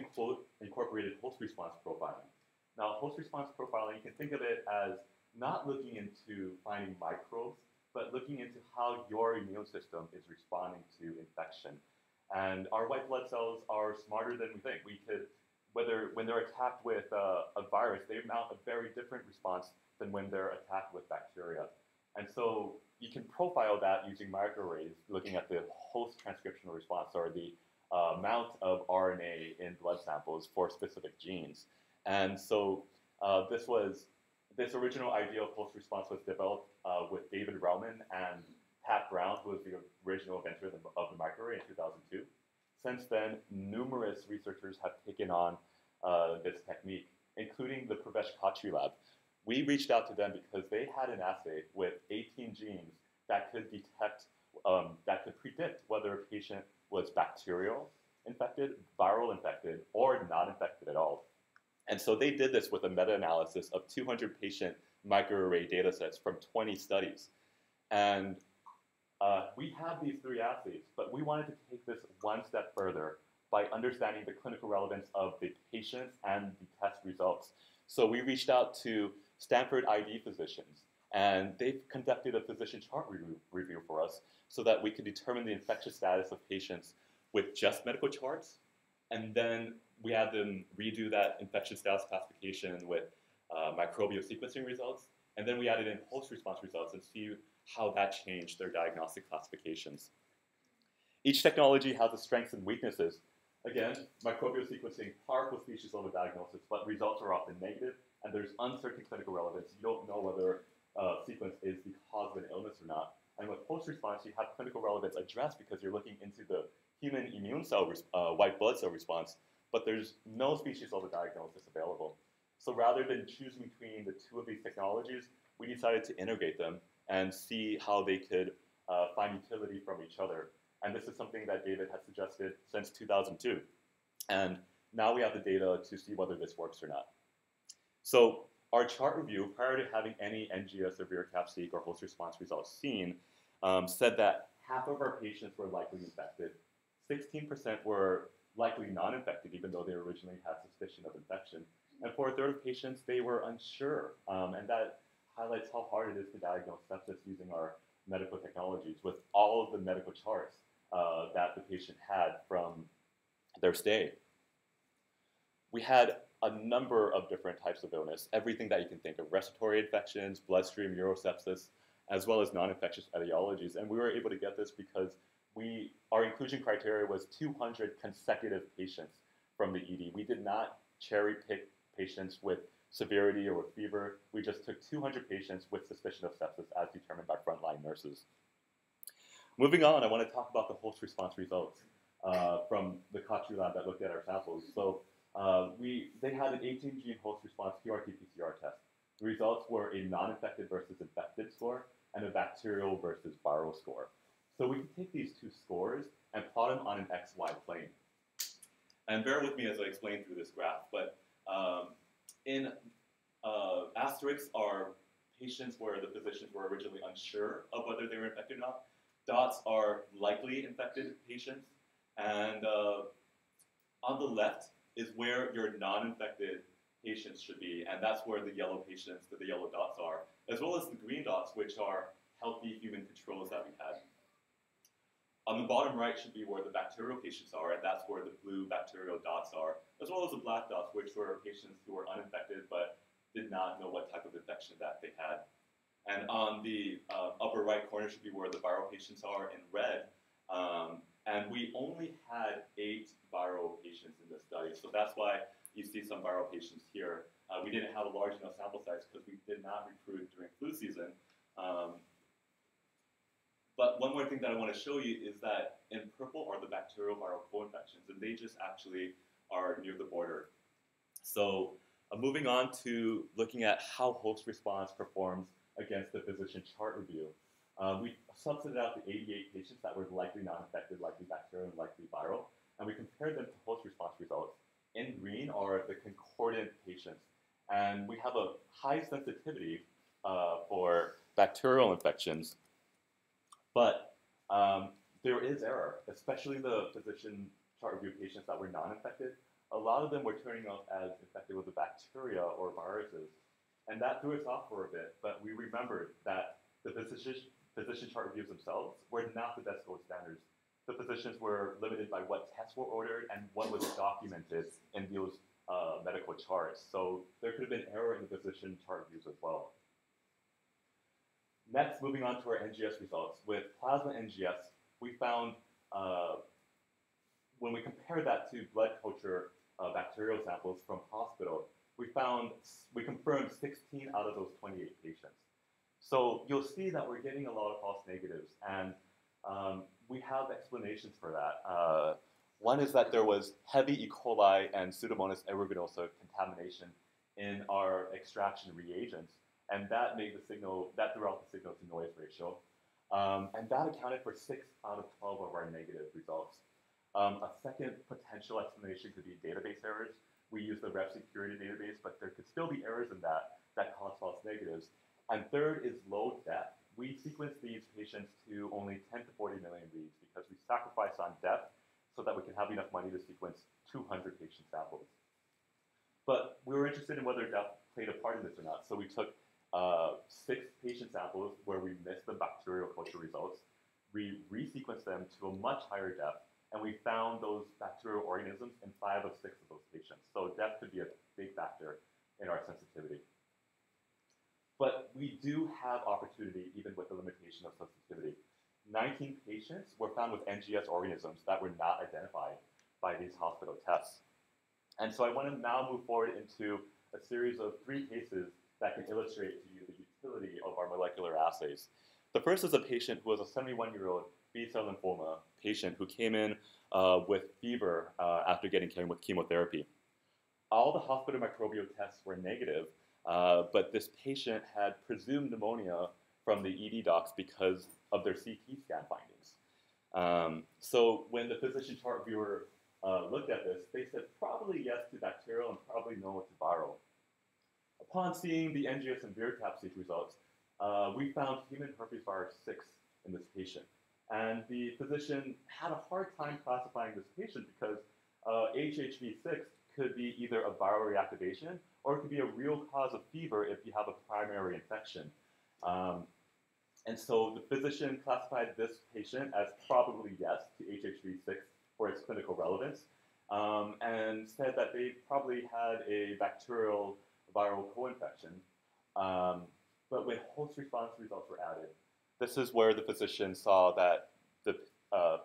Speaker 2: incorporated host response profiling. Now, host response profiling, you can think of it as not looking into finding microbes, but looking into how your immune system is responding to infection. And our white blood cells are smarter than we think. We could, when they're attacked with a virus, they mount a very different response than when they're attacked with bacteria. And so you can profile that using microarrays, looking at the host transcriptional response, or the amount of RNA in blood samples for specific genes. And so this original idea of host response was developed with David Rowman and Pat Brown, who was the original inventor of the microarray in 2002. Since then, numerous researchers have taken on this technique, including the Pravesh Khatri lab. We reached out to them because they had an assay with 18 genes that could detect, that could predict whether a patient was bacterial infected, viral infected, or not infected at all. And so they did this with a meta-analysis of 200 patient microarray data sets from 20 studies. And we have these 3 assays, but we wanted to take this one step further by understanding the clinical relevance of the patients and the test results. So we reached out to Stanford ID physicians, and they've conducted a physician chart review for us so that we could determine the infectious status of patients with just medical charts. And then we had them redo that infection status classification with microbial sequencing results. And then we added in host response results and see how that changed their diagnostic classifications. Each technology has its strengths and weaknesses. Again, microbial sequencing, powerful species level diagnosis, but results are often negative, and there's uncertain clinical relevance. You don't know whether sequence is the cause of an illness or not. And with host response, you have clinical relevance addressed because you're looking into the human immune cell, white blood cell response, but there's no species level diagnosis available. So rather than choosing between the 2 of these technologies, we decided to integrate them and see how they could find utility from each other. And this is something that David has suggested since 2002. And now we have the data to see whether this works or not. So our chart review, prior to having any NGS or VIR-CAPSeq or host response results seen, said that half of our patients were likely infected. 16% were likely non-infected, even though they originally had suspicion of infection. And for a third of patients, they were unsure. And that highlights how hard it is to diagnose sepsis using our medical technologies with all of the medical charts that the patient had from their stay. We had a number of different types of illness, everything that you can think of, respiratory infections, bloodstream urosepsis, as well as non-infectious etiologies. And we were able to get this because our inclusion criteria was 200 consecutive patients from the ED. We did not cherry pick patients with severity or with fever. We just took 200 patients with suspicion of sepsis as determined by frontline nurses. Moving on, I want to talk about the host response results from the Kotru lab that looked at our samples. So they had an 18-gene host response QRT-PCR test. The results were a non-infected versus infected score and a bacterial versus viral score. So we can take these two scores and plot them on an XY plane. And bear with me as I explain through this graph, but in asterisks are patients where the physicians were originally unsure of whether they were infected or not. Dots are likely infected patients, and on the left is where your non-infected patients should be, and that's where the yellow patients, the yellow dots are, as well as the green dots, which are healthy human controls that we had. On the bottom right should be where the bacterial patients are, and that's where the blue bacterial dots are, as well as the black dots, which were patients who were uninfected but did not know what type of infection that they had. And on the upper right corner should be where the viral patients are in red. And we only had 8 viral patients in this study, so that's why you see some viral patients here. We didn't have a large enough sample size because we did not recruit during flu season. But one more thing that I want to show you is that in purple are the bacterial viral co-infections, and they just actually are near the border. So moving on to looking at how host response performs against the physician chart review. We subsetted out the 88 patients that were likely non-infected, likely bacterial, and likely viral, and we compared them to host response results. In green are the concordant patients, and we have a high sensitivity for bacterial infections, but there is error, especially the physician chart review patients that were non-infected. A lot of them were turning up as infected with the bacteria or viruses, and that threw us off for a bit, but we remembered that the physician chart reviews themselves were not the best gold standards. The physicians were limited by what tests were ordered and what was documented in those medical charts. So there could have been error in the physician chart reviews as well. Next, moving on to our NGS results. With plasma NGS, we found, when we compared that to blood culture bacterial samples from hospital, we confirmed 16 out of those 28 patients. So you'll see that we're getting a lot of false negatives, and we have explanations for that. One is that there was heavy E. coli and Pseudomonas aeruginosa contamination in our extraction reagents, and that made the signal, that threw out the signal to noise ratio. And that accounted for 6 out of 12 of our negative results. A second potential explanation could be database errors. We use the Rev security database, but there could still be errors in that cause false negatives. And third is low depth. We sequenced these patients to only 10 to 40 million reads because we sacrificed on depth so that we can have enough money to sequence 200 patient samples. But we were interested in whether depth played a part in this or not. So we took 6 patient samples where we missed the bacterial culture results. We resequenced them to a much higher depth, and we found those bacterial organisms in 5 of 6 of those patients. So depth could be a big factor in our sensitivity. But we do have opportunity even with the limitation of sensitivity. 19 patients were found with NGS organisms that were not identified by these hospital tests. And so I want to now move forward into a series of 3 cases that can illustrate to you the utility of our molecular assays. The first is a patient who was a 71-year-old B-cell lymphoma patient who came in with fever after getting chemotherapy. All the hospital microbial tests were negative, but this patient had presumed pneumonia from the ED docs because of their CT scan findings. So when the physician chart reviewer looked at this, they said probably yes to bacterial and probably no to viral. Upon seeing the NGS and VIR-TAP-seq results, we found human herpes virus 6 in this patient. And the physician had a hard time classifying this patient because HHV6 could be either a viral reactivation or it could be a real cause of fever if you have a primary infection. And so the physician classified this patient as probably yes to HHV6 for its clinical relevance, and said that they probably had a bacterial viral co-infection. But when host response results were added, this is where the physician saw that the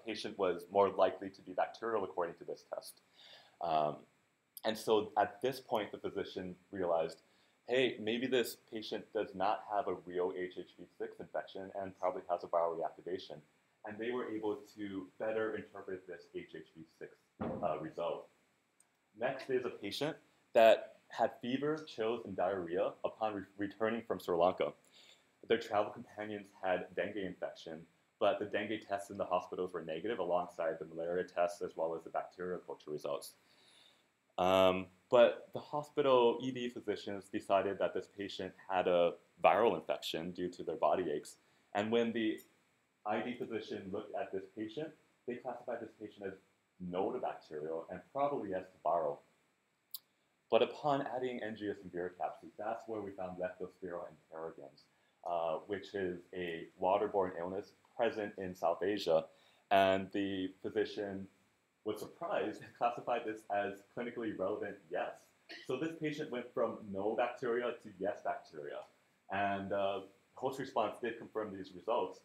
Speaker 2: patient was more likely to be bacterial according to this test. And so at this point, the physician realized hey, maybe this patient does not have a real HHV6 infection and probably has a viral reactivation. And they were able to better interpret this HHV6 result. Next is a patient that had fever, chills, and diarrhea upon returning from Sri Lanka. Their travel companions had dengue infection, but the dengue tests in the hospitals were negative alongside the malaria tests as well as the bacterial culture results. But the hospital ED physicians decided that this patient had a viral infection due to their body aches. And when the ID physician looked at this patient, they classified this patient as nodobacterial and probably as viral. But upon adding NGS and virocapsid, that's where we found leptospira interrogans, which is a waterborne illness present in South Asia. And the physician was surprised and classified this as clinically relevant yes. So this patient went from no bacteria to yes bacteria. And host response did confirm these results.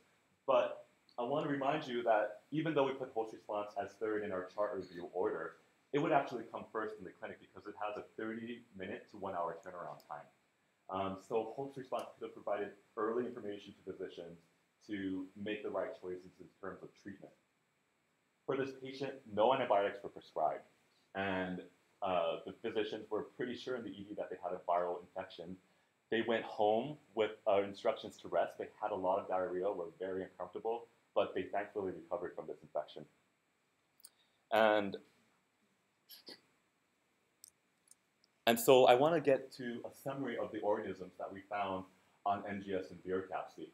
Speaker 2: But I want to remind you that even though we put host response as third in our chart review order, it would actually come first in the clinic because it has a 30-minute to 1-hour turnaround time. So host response could have provided early information to physicians to make the right choices in terms of treatment. For this patient, no antibiotics were prescribed, and the physicians were pretty sure in the ED that they had a viral infection. They went home with instructions to rest. They had a lot of diarrhea, were very uncomfortable, but they thankfully recovered from this infection. And so I want to get to a summary of the organisms that we found on NGS and virocapsid.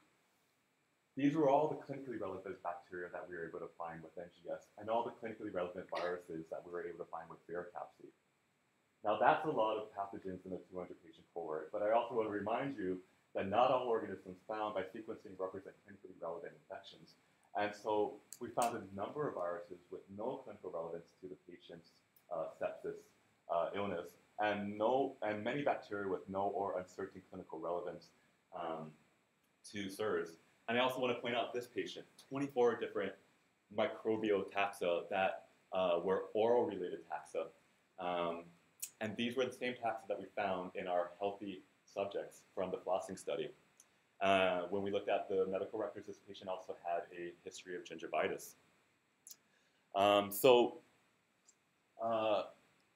Speaker 2: These were all the clinically relevant bacteria that we were able to find with NGS and all the clinically relevant viruses that we were able to find with virocapsid. Now that's a lot of pathogens in a 200-patient cohort, but I also want to remind you that not all organisms found by sequencing represent clinically relevant infections. And so we found a number of viruses with no clinical relevance to the patient's sepsis illness, and many bacteria with no or uncertain clinical relevance to SIRS. And I also want to point out this patient, 24 different microbial taxa that were oral-related taxa. And these were the same taxa that we found in our healthy subjects from the flossing study. When we looked at the medical records, this patient also had a history of gingivitis.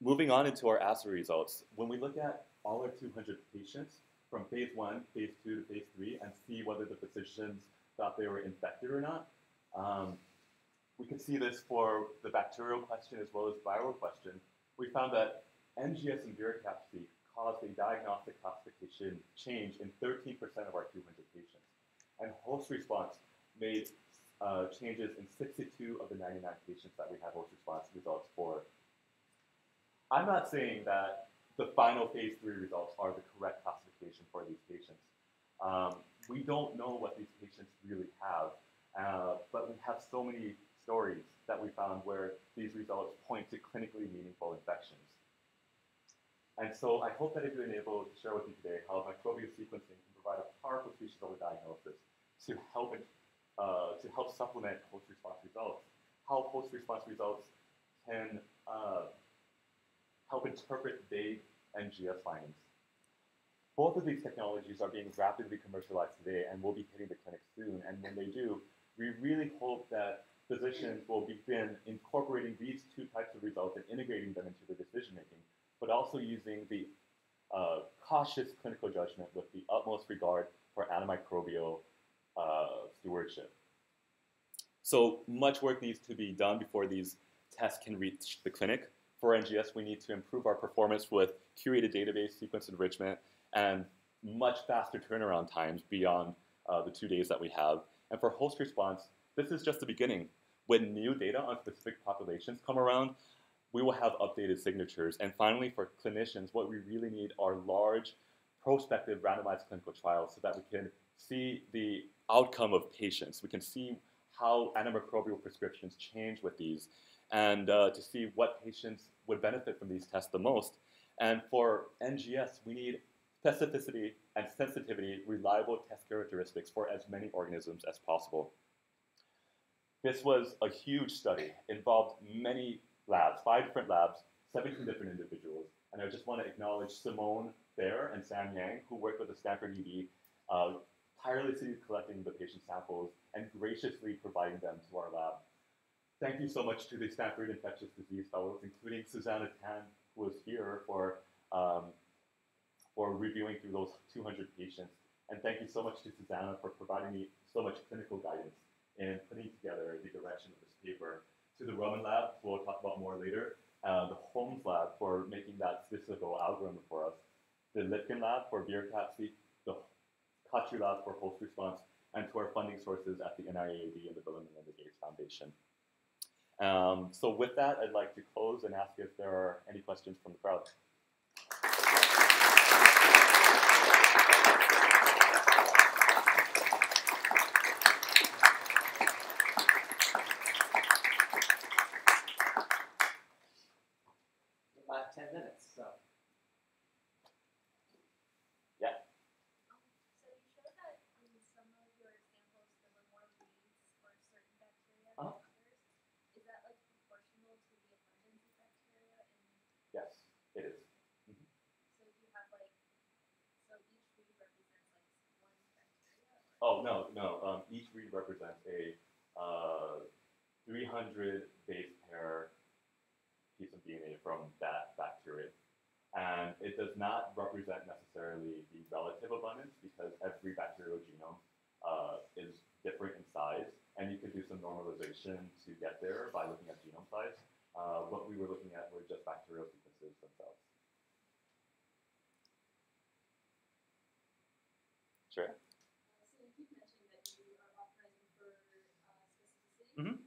Speaker 2: Moving on into our assay results, when we look at all our 200 patients from phase 1, phase 2 to phase 3 and see whether the physicians thought they were infected or not, we can see this for the bacterial question as well as viral question. We found that NGS and virocapsid caused a diagnostic classification change in 13% of our 200 patients. And host response made changes in 62 of the 99 patients that we had host response results for. I'm not saying that the final phase 3 results are the correct classification for these patients. We don't know what these patients really have, but we have so many stories that we found where these results point to clinically meaningful infections. And so I hope that I've been able to share with you today how microbial sequencing can provide a powerful species level diagnosis to help supplement host response results, how host response results can help interpret vague NGS findings. Both of these technologies are being rapidly commercialized today and will be hitting the clinic soon. And when they do, we really hope that physicians will begin incorporating these two types of results and integrating them into their decision making, but also using the cautious clinical judgment with the utmost regard for antimicrobial stewardship. So much work needs to be done before these tests can reach the clinic. For NGS, we need to improve our performance with curated database, sequence enrichment, and much faster turnaround times beyond the 2 days that we have. And for host response, this is just the beginning. When new data on specific populations come around, we will have updated signatures. And finally, for clinicians, what we really need are large, prospective, randomized clinical trials so that we can see the outcome of patients. We can see how antimicrobial prescriptions change with these, and to see what patients would benefit from these tests the most. And for NGS, we need specificity and sensitivity, reliable test characteristics for as many organisms as possible. This was a huge study, involved many labs, 5 different labs, 17 different individuals. And I just want to acknowledge Simone Fair and Sam Yang, who worked with the Stanford ED, tirelessly collecting the patient samples and graciously providing them to our lab. Thank you so much to the Stanford Infectious Disease Fellows, including Susanna Tan, who was here for reviewing through those 200 patients. And thank you so much to Susanna for providing me so much clinical guidance in putting together the direction of this paper. To the Roman lab, who we'll talk about more later, the Holmes lab for making that statistical algorithm for us, the Lipkin lab for VRCAPC, the Khatri lab for host response, and to our funding sources at the NIAID and the Bill and Melinda Gates Foundation. So with that, I'd like to close and ask if there are any questions from the crowd.
Speaker 7: About 10 minutes, so.
Speaker 2: Yeah.
Speaker 1: So you showed that in some of your samples there were more reads for certain bacteria than
Speaker 2: Uh-huh.
Speaker 1: others. Is that like proportional to the abundance of bacteria?
Speaker 2: Yes, it is.
Speaker 1: So do you have like, so each read represents like one bacteria?
Speaker 2: Oh,
Speaker 1: Or?
Speaker 2: no. Each read represents a 300 base pair piece of DNA from that bacteria. And it does not represent necessarily the relative abundance because every bacterial genome is different in size. And you could do some normalization to get there by looking at genome size. What we were looking at were just bacterial sequences themselves. Sure.
Speaker 3: So you keep mentioning that you are optimizing for specificity.
Speaker 2: Mhm.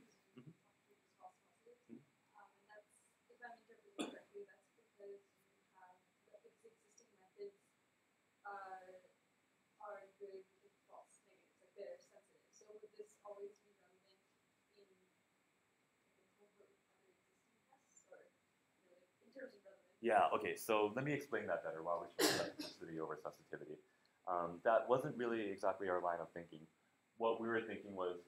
Speaker 3: And that's, if I'm interpreting correctly, that's because you have the existing methods are good with false negatives, like they're sensitive. So would this always be relevant in like a cohort with other existing tests, or like in terms of relevance?
Speaker 2: Yeah, okay, so let me explain that better while we show specificity over sensitivity. That wasn't really exactly our line of thinking. What we were thinking was,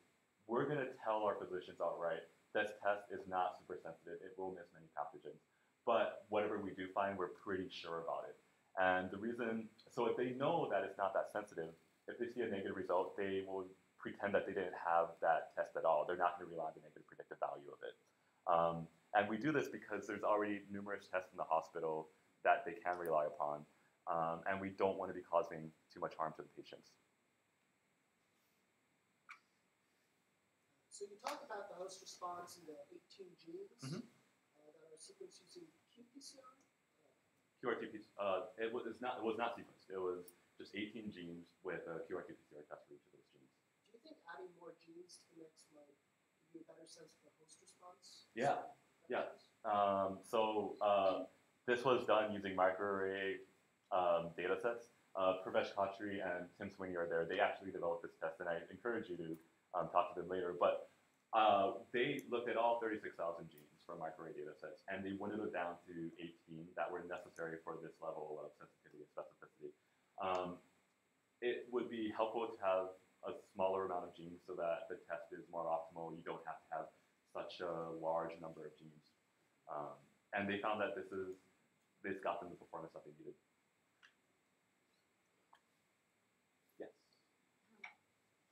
Speaker 2: we're going to tell our physicians outright, this test is not super sensitive, it will miss many pathogens. But whatever we do find, we're pretty sure about it. And the reason, so if they know that it's not that sensitive, if they see a negative result, they will pretend that they didn't have that test at all. They're not going to rely on the negative predictive value of it. And we do this because there's already numerous tests in the hospital that they can rely upon. And we don't want to be causing too much harm to the patients.
Speaker 8: So you talk about the host response and the 18 genes
Speaker 2: Mhm.
Speaker 8: that are sequenced using qPCR.
Speaker 2: QRT-PCR, it was not sequenced. It was just 18 genes with a QRT-PCR test for each of those genes.
Speaker 8: Do you think adding more genes to the mix might give you a better sense of the host response?
Speaker 2: Yeah. This was done using microarray data sets. Pravesh Khatri and Tim Sweeney are there. They actually developed this test, and I encourage you to talk to them later. But they looked at all 36,000 genes from microarray data sets, and they whittled it down to 18 that were necessary for this level of sensitivity and specificity. It would be helpful to have a smaller amount of genes so that the test is more optimal. You don't have to have such a large number of genes. And they found that this got them the performance that they needed. Yes?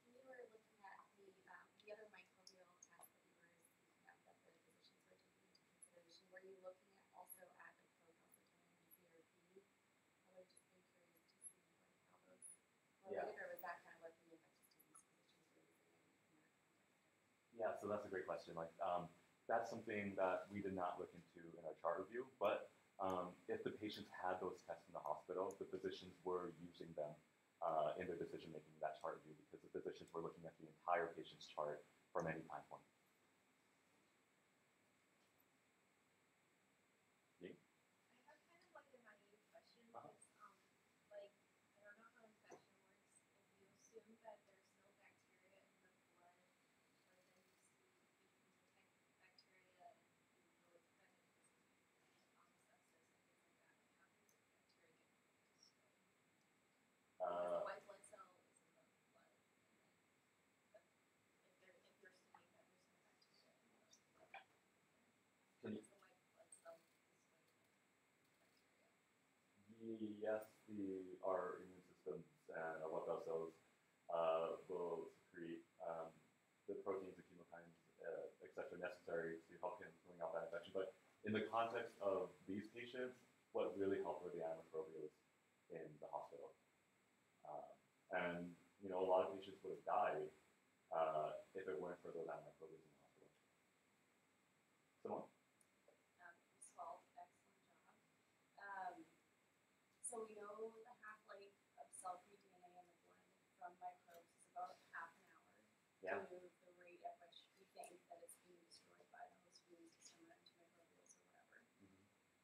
Speaker 1: When you were looking at the other microbial tests that you were that the physicians were taking into consideration, were you looking at also at like procalcitonin and CRP? I would just be curious to see like how those related, or was that kind of what the infectious disease physicians were using in that context?
Speaker 2: Yeah, so that's a great question. That's something that we did not look into in our chart review, but if the patients had those tests in the hospital, the physicians were using them in their decision-making in that chart review because the physicians were looking at the entire patient's chart from any time point. Yeah.
Speaker 1: I have kind of like a naive question because, like, I don't know how infection works. If you assume that there's no bacteria in the blood, but then you see you can detect bacteria and you know it's pregnant because of sepsis and things like that, like how does the bacteria get destroyed? Because the white blood cell is in the blood, and then but if you're assuming that there's no
Speaker 2: yes, our immune systems and our white blood cells will secrete the proteins and chemokines, etc., necessary to help him filling out that infection. But in the context of these patients, what really helped were the antimicrobials in the hospital. And a lot of patients would have died if it weren't for those antimicrobials in the hospital. Someone?
Speaker 1: Swell, excellent job. So we know the half-life of cell-free DNA in the blood from microbes is about half an hour
Speaker 2: Yeah.
Speaker 1: to the rate at which we think that it's being destroyed by the host immune system or antimicrobials or whatever.
Speaker 2: Mm-hmm.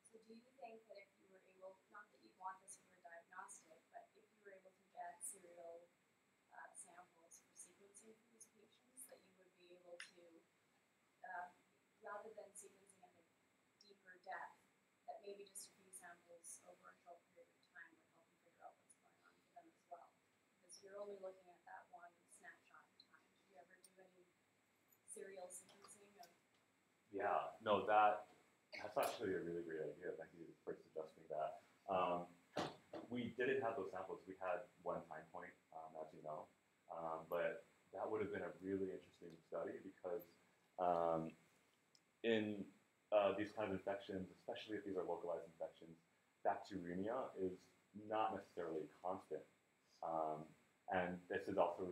Speaker 1: So do you think that if you were able, not that you'd want this for a diagnostic, but if you were able to get serial samples for sequencing for these patients, that you would be able to, rather than sequencing at a deeper depth, that maybe just a few samples over a short period of time would help you figure out what's going on for them as well? Because you're only looking at that one snapshot in time. Did you ever do any serial sequencing of?
Speaker 2: Yeah, no, that's actually a really great idea. Thank you for suggesting that. We didn't have those samples. We had one time point, as you know, but that would have been a really interesting study because in these kind of infections, especially if these are localized infections, bacteremia is not necessarily constant. And this is also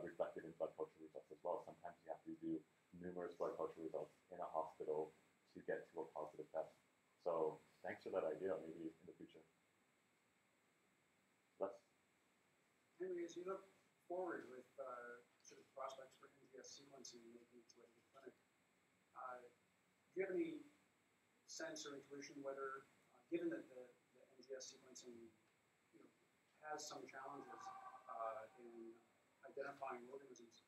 Speaker 2: reflected in blood culture results as well. Sometimes you have to do numerous blood culture results in a hospital to get to a positive test. So thanks for that idea, maybe in the future. Let's.
Speaker 8: Henry, as you look forward with sort of prospects for NGS sequencing making its way to the clinic, do you have any sense or intuition whether, given that the NGS sequencing has some challenges in identifying organisms,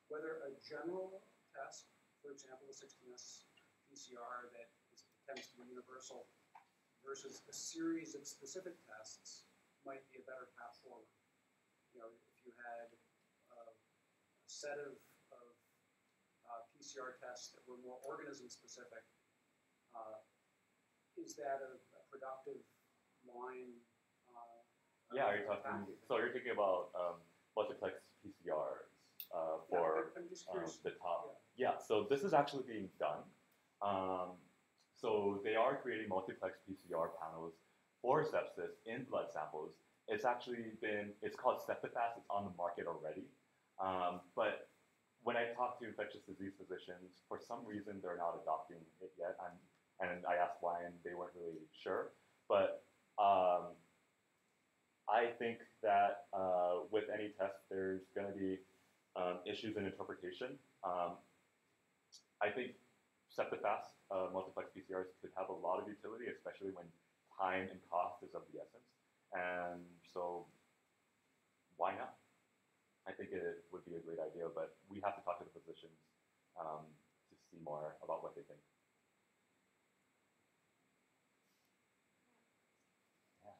Speaker 8: whether a general test, for example, the 16S PCR that tends to be universal, versus a series of specific tests might be a better path forward? If you had a set of PCR tests that were more organism specific, is that a productive line?
Speaker 2: Yeah, you're thinking about multiplex PCRs for
Speaker 8: I'm just curious.
Speaker 2: the top. Yeah, so this is actually being done. So they are creating multiplex PCR panels for sepsis in blood samples. It's called Septifast. It's on the market already. But when I talk to infectious disease physicians, for some reason they're not adopting it yet. And I asked why, and they weren't really sure. But I think that with any test, there's going to be issues in interpretation. I think Septifast multiplex PCRs could have a lot of utility, especially when time and cost is of the essence. And so, why not? I think it would be a great idea, but we have to talk to the physicians to see more about what they think. Yeah.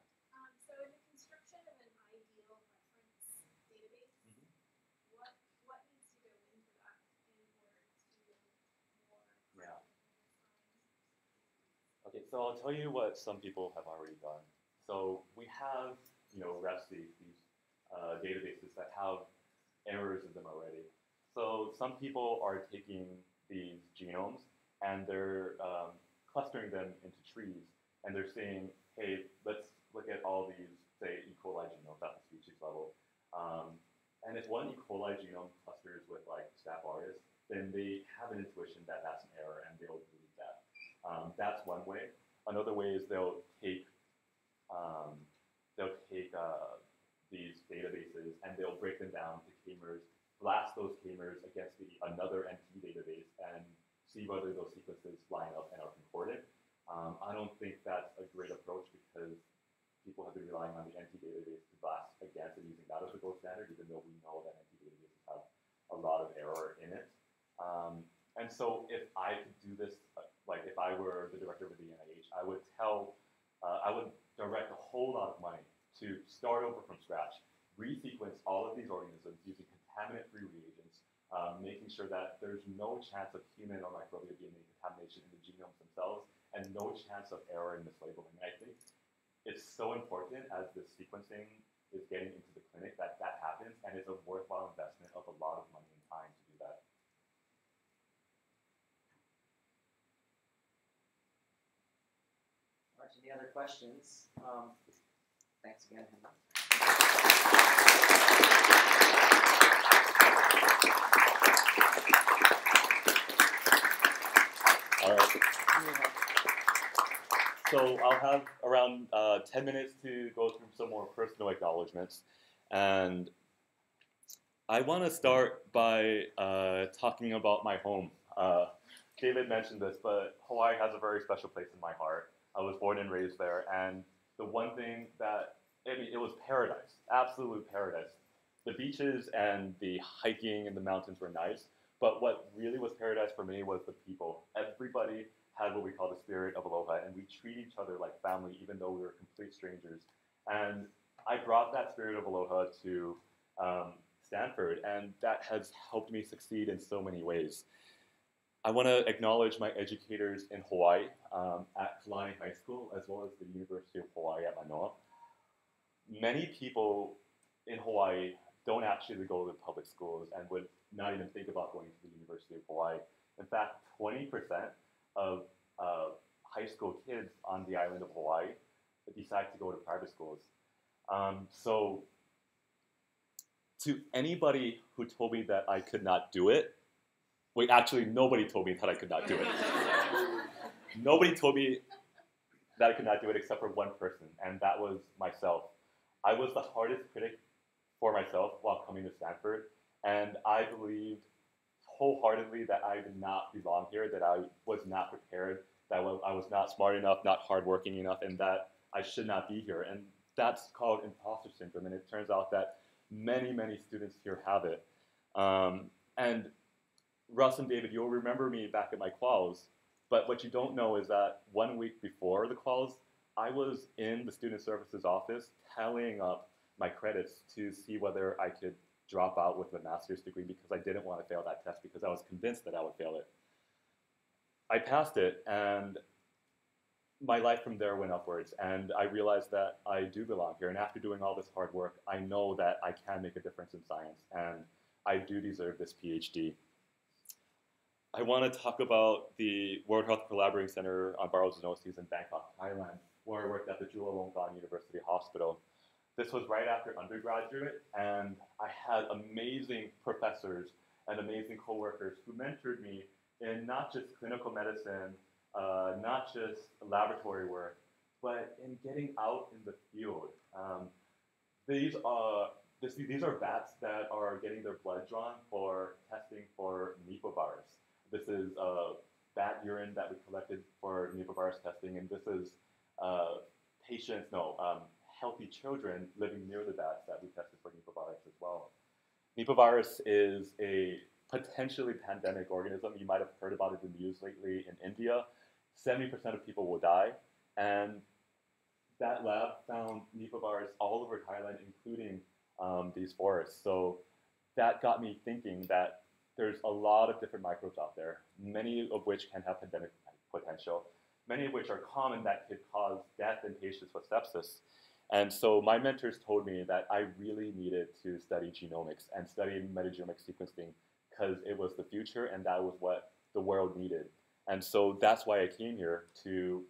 Speaker 1: So in the construction of an ideal reference database, what needs to go into that in order to more
Speaker 2: Yeah. Okay, so I'll tell you what some people have already done. So we have, RefSeq, these databases that have errors in them already. So some people are taking these genomes and they're clustering them into trees, and they're saying, hey, let's look at all these, say, E. coli genomes at the species level. And if one E. coli genome clusters with like Staph aureus, then they have an intuition that that's an error and they'll delete that. That's one way. Another way is they'll take these databases and they'll break them down to k-mers, blast those k-mers against another NT database, and see whether those sequences line up and are concordant. I don't think that's a great approach because people have been relying on the NT database to blast against and using that as a gold standard, even though we know that NT databases have a lot of error in it. And so if I could do this, like if I were the director of the NIH, I would direct a whole lot of money to start over from scratch, resequence all of these organisms using contaminant-free reagents, making sure that there's no chance of human or microbial DNA contamination in the genomes themselves, and no chance of error and mislabeling. And I think it's so important as the sequencing is getting into the clinic that that happens, and it's a worthwhile investment of a lot of money and time to do that.
Speaker 7: All right, any other questions? Thanks again, Henry.
Speaker 2: All right. So I'll have around 10 minutes to go through some more personal acknowledgements. And I want to start by talking about my home. David mentioned this, but Hawaii has a very special place in my heart. I was born and raised there, and the one thing that, I mean, it was paradise, absolute paradise. The beaches and the hiking in the mountains were nice, but what really was paradise for me was the people. Everybody had what we call the spirit of aloha, and we treat each other like family, even though we were complete strangers. And I brought that spirit of aloha to Stanford, and that has helped me succeed in so many ways. I want to acknowledge my educators in Hawaii at Kalani High School, as well as the University of Hawaii at Manoa. Many people in Hawaii don't actually go to public schools and would not even think about going to the University of Hawaii. In fact, 20% of high school kids on the island of Hawaii decide to go to private schools. So to anybody who told me that I could not do it, wait, actually, nobody told me that I could not do it. Nobody told me that I could not do it except for one person, and that was myself. I was the hardest critic for myself while coming to Stanford, and I believed wholeheartedly that I did not belong here, that I was not prepared, that I was not smart enough, not hardworking enough, and that I should not be here. And that's called imposter syndrome, and it turns out that many, many students here have it. And Russ and David, you'll remember me back at my quals, but what you don't know is that 1 week before the quals, I was in the student services office tallying up my credits to see whether I could drop out with a master's degree because I didn't want to fail that test because I was convinced that I would fail it. I passed it, and my life from there went upwards, and I realized that I do belong here. And after doing all this hard work, I know that I can make a difference in science, and I do deserve this PhD. I want to talk about the World Health Collaborating Center on Barrow Zoonosis in Bangkok, Thailand, where I worked at the Chulalongkorn University Hospital. This was right after undergraduate, and I had amazing professors and amazing coworkers who mentored me in not just clinical medicine, not just laboratory work, but in getting out in the field. These are bats that are getting their blood drawn for testing for Nipah virus. This is bat urine that we collected for Nipah virus testing, and this is healthy children living near the bats that we tested for Nipah virus as well. Nipah virus is a potentially pandemic organism. You might have heard about it in the news lately in India. 70% of people will die, and that lab found Nipah virus all over Thailand, including these forests. So that got me thinking that there's a lot of different microbes out there, many of which can have pandemic potential, many of which are common that could cause death in patients with sepsis. And so my mentors told me that I really needed to study genomics and study metagenomic sequencing because it was the future and that was what the world needed. And so that's why I came here to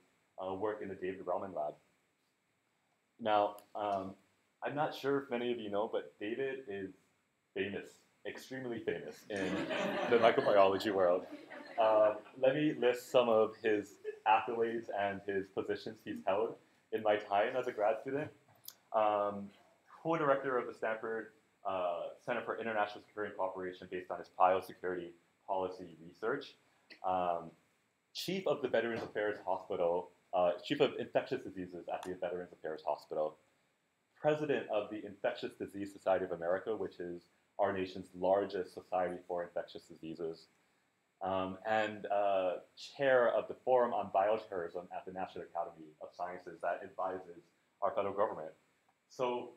Speaker 2: work in the David Relman lab. Now, I'm not sure if many of you know, but David is famous, extremely famous in the microbiology world. Let me list some of his accolades and his positions he's held in my time as a grad student. Co-director of the Stanford Center for International Security and Cooperation based on his biosecurity policy research. Chief of the Veterans Affairs Hospital, Chief of Infectious Diseases at the Veterans Affairs Hospital. President of the Infectious Disease Society of America, which is our nation's largest society for infectious diseases. And chair of the Forum on Bioterrorism at the National Academy of Sciences that advises our federal government. So,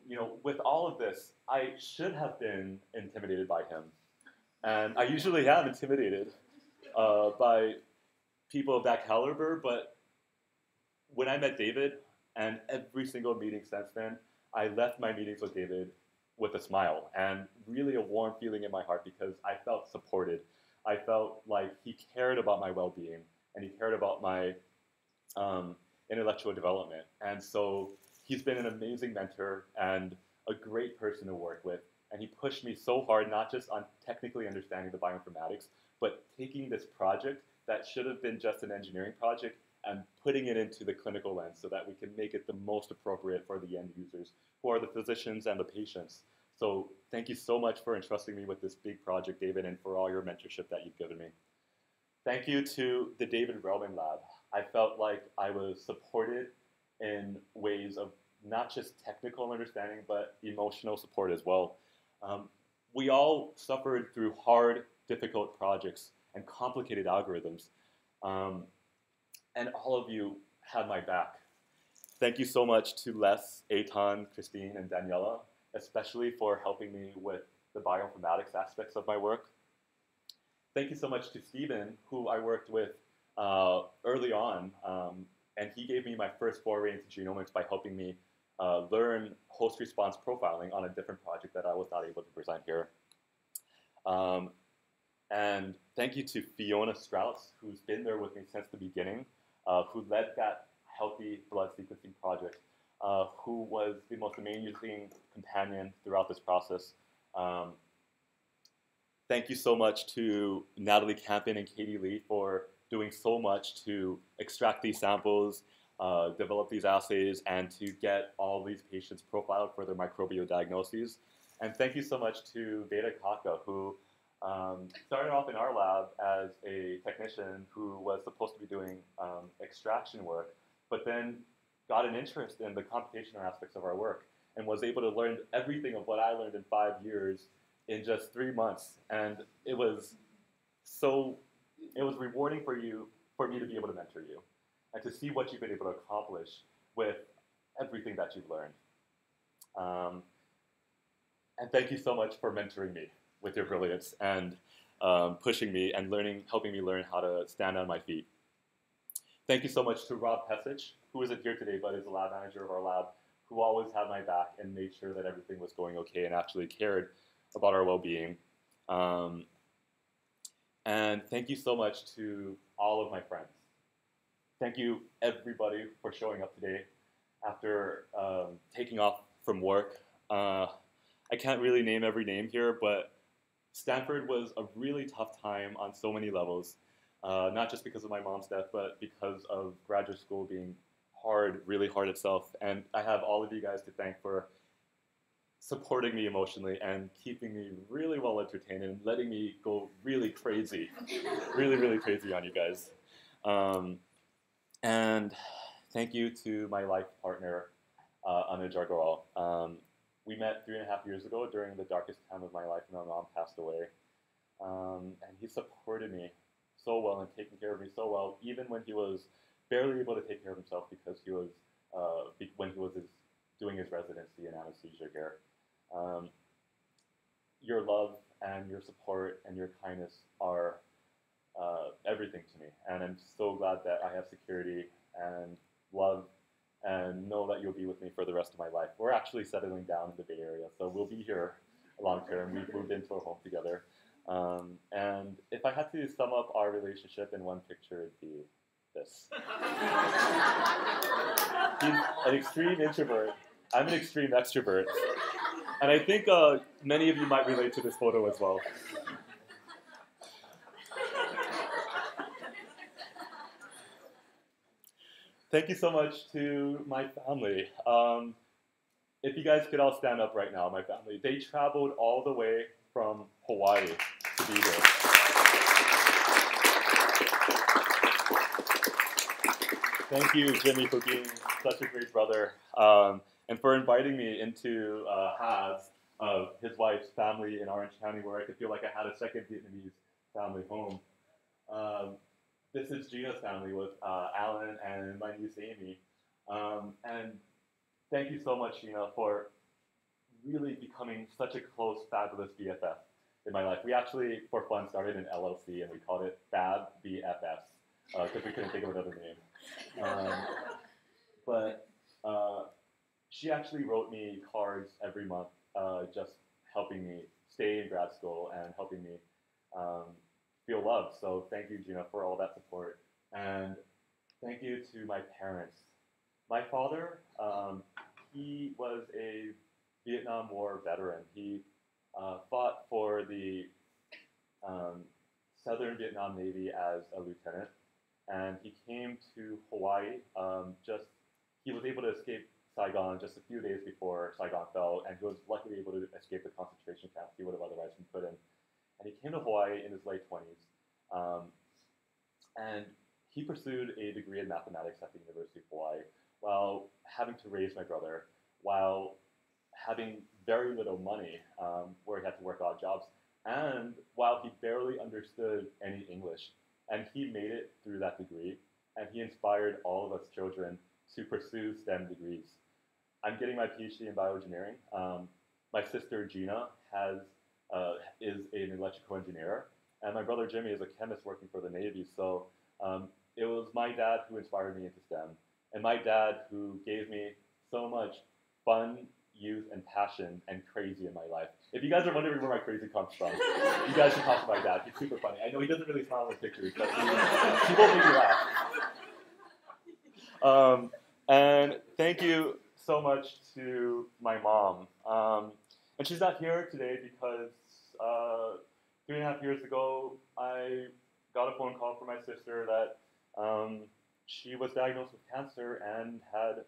Speaker 2: with all of this, I should have been intimidated by him. And I usually am intimidated by people of that caliber, but when I met David, And every single meeting since then, I left my meetings with David with a smile and really a warm feeling in my heart because I felt supported. I felt like he cared about my well-being and he cared about my intellectual development. And so he's been an amazing mentor and a great person to work with. And he pushed me so hard, not just on technically understanding the bioinformatics, but taking this project that should have been just an engineering project and putting it into the clinical lens so that we can make it the most appropriate for the end users, who are the physicians and the patients. So thank you so much for entrusting me with this big project, David, and for all your mentorship that you've given me. Thank you to the David Relman Lab. I felt like I was supported in ways of not just technical understanding, but emotional support as well. We all suffered through hard, difficult projects and complicated algorithms. And all of you had my back. Thank you so much to Les, Eitan, Christine, and Daniela, especially for helping me with the bioinformatics aspects of my work. Thank you so much to Stephen, who I worked with early on, and he gave me my first foray into genomics by helping me learn host response profiling on a different project that I was not able to present here. And thank you to Fiona Strauss, who's been there with me since the beginning, who led that healthy blood sequencing project, who was the most amazing companion throughout this process. Thank you so much to Natalie Campion and Katie Lee for doing so much to extract these samples, develop these assays, and to get all these patients profiled for their microbial diagnoses. And thank you so much to Veda Kaka, who started off in our lab as a technician who was supposed to be doing extraction work, but then got an interest in the computational aspects of our work and was able to learn everything of what I learned in 5 years in just 3 months. And it was rewarding for me to be able to mentor you and to see what you've been able to accomplish with everything that you've learned. And thank you so much for mentoring me with your brilliance and pushing me and helping me learn how to stand on my feet. Thank you so much to Rob Pesich, who isn't here today, but is the lab manager of our lab, who always had my back and made sure that everything was going okay and actually cared about our well-being. And thank you so much to all of my friends. Thank you, everybody, for showing up today after taking off from work. I can't really name every name here, but Stanford was a really tough time on so many levels, not just because of my mom's death, but because of graduate school being hard, really hard itself. And I have all of you guys to thank for supporting me emotionally and keeping me really well entertained and letting me go really crazy, really crazy on you guys. And thank you to my life partner, Anuj Agarwal. We met 3.5 years ago during the darkest time of my life when my mom passed away. And he supported me so well and taking care of me so well, even when he was barely able to take care of himself because he was, when he was doing his residency in anesthesia here. Your love and your support and your kindness are everything to me. And I'm so glad that I have security and love and know that you'll be with me for the rest of my life. We're actually settling down in the Bay Area, so we'll be here long term. We've moved into a home together. And if I had to sum up our relationship in one picture, it'd be this. He's an extreme introvert. I'm an extreme extrovert. And I think many of you might relate to this photo as well. Thank you so much to my family. If you guys could all stand up right now, my family. They traveled all the way from Hawaii to be here. Thank you, Jimmy, for being such a great brother, and for inviting me into Has, his wife's family in Orange County, where I could feel like I had a second Vietnamese family home. This is Gina's family with Alan and my niece Amy. And thank you so much, Gina, for really becoming such a close, fabulous BFF in my life. We actually, for fun, started an LLC and we called it Fab BFFs because we couldn't think of another name. But she actually wrote me cards every month, just helping me stay in grad school and helping me feel loved. So thank you, Gina, for all that support. And thank you to my parents. My father, he was a Vietnam War veteran. He fought for the Southern Vietnam Navy as a lieutenant, and he came to Hawaii. He was able to escape Saigon just a few days before Saigon fell, and he was luckily able to escape the concentration camps he would have otherwise been put in. And he came to Hawaii in his late 20s, and he pursued a degree in mathematics at the University of Hawaii while having to raise my brother, while having very little money, where he had to work odd jobs, and while he barely understood any English. And he made it through that degree, and he inspired all of us children to pursue STEM degrees. I'm getting my PhD in bioengineering. My sister Gina is an electrical engineer, and my brother Jimmy is a chemist working for the Navy. So it was my dad who inspired me into STEM, and my dad who gave me so much fun, youth, and passion and crazy in my life. If you guys are wondering where my crazy comes from, you guys should talk to my dad. He's super funny. I know he doesn't really smile in pictures, but he will make you laugh. And thank you so much to my mom. And she's not here today because 3.5 years ago, I got a phone call from my sister that she was diagnosed with cancer and had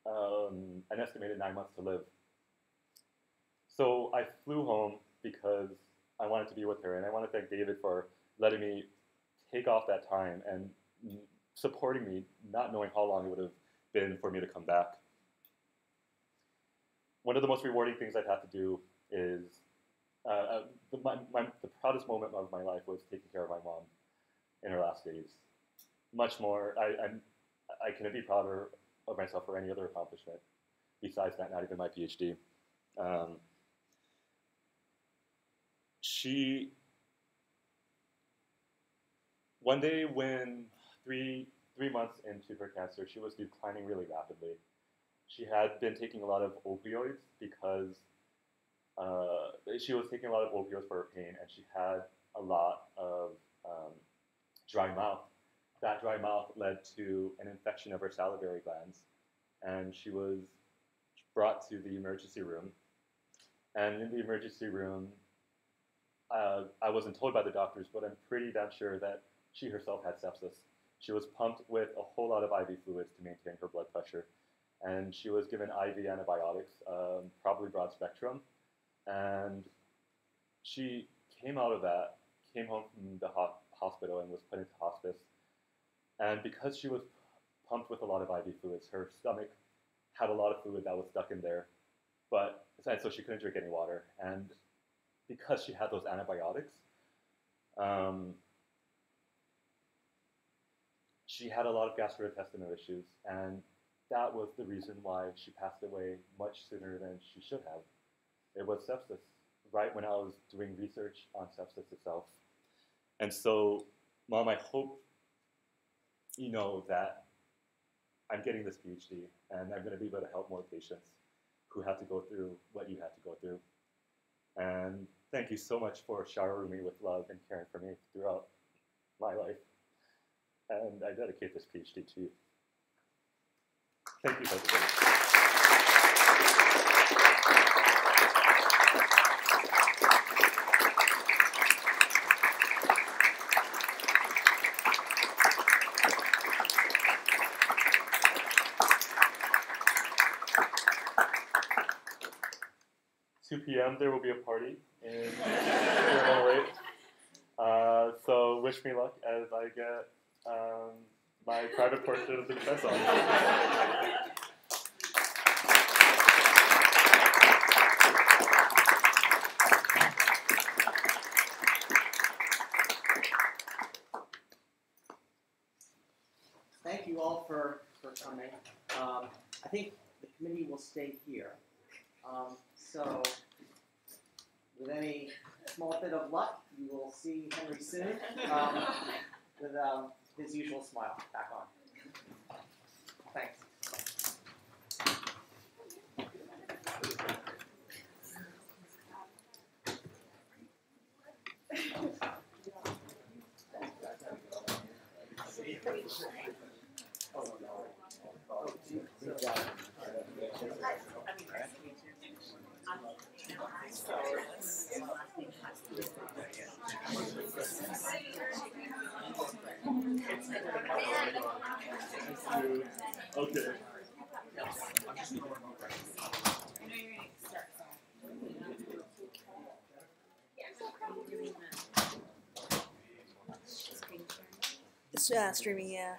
Speaker 2: an estimated 9 months to live. So I flew home because I wanted to be with her, and I want to thank David for letting me take off that time and supporting me, not knowing how long it would have been for me to come back. One of the most rewarding things I've had to do is, the proudest moment of my life was taking care of my mom in her last days. Much more, I couldn't be prouder of myself for any other accomplishment besides that, not even my PhD. One day when three months into her cancer, she was declining really rapidly. She had been taking a lot of opioids because she was taking a lot of opioids for her pain, and she had a lot of dry mouth. That dry mouth led to an infection of her salivary glands, and she was brought to the emergency room. And in the emergency room, I wasn't told by the doctors, but I'm pretty damn sure that she herself had sepsis. She was pumped with a whole lot of IV fluids to maintain her blood pressure, and she was given IV antibiotics, probably broad spectrum, and she came out of that, came home from the hospital and was put into hospice. And because she was pumped with a lot of IV fluids, her stomach had a lot of fluid that was stuck in there, and so she couldn't drink any water. And because she had those antibiotics, she had a lot of gastrointestinal issues, and that was the reason why she passed away much sooner than she should have. It was sepsis, right when I was doing research on sepsis itself. And so, Mom, I hope you know that I'm getting this PhD, and I'm going to be able to help more patients who have to go through what you had to go through. And thank you so much for showering me with love and caring for me throughout my life. And I dedicate this PhD to you. Thank you, President. 2 p.m. there will be a party in Illinois. So wish me luck as I get my private portion of the defense on.
Speaker 7: Thank you all for coming. I think the committee will stay here. So with any small bit of luck, you will see Henry soon with his usual smile back on. Thanks.
Speaker 2: Okay.
Speaker 9: Streaming, yeah.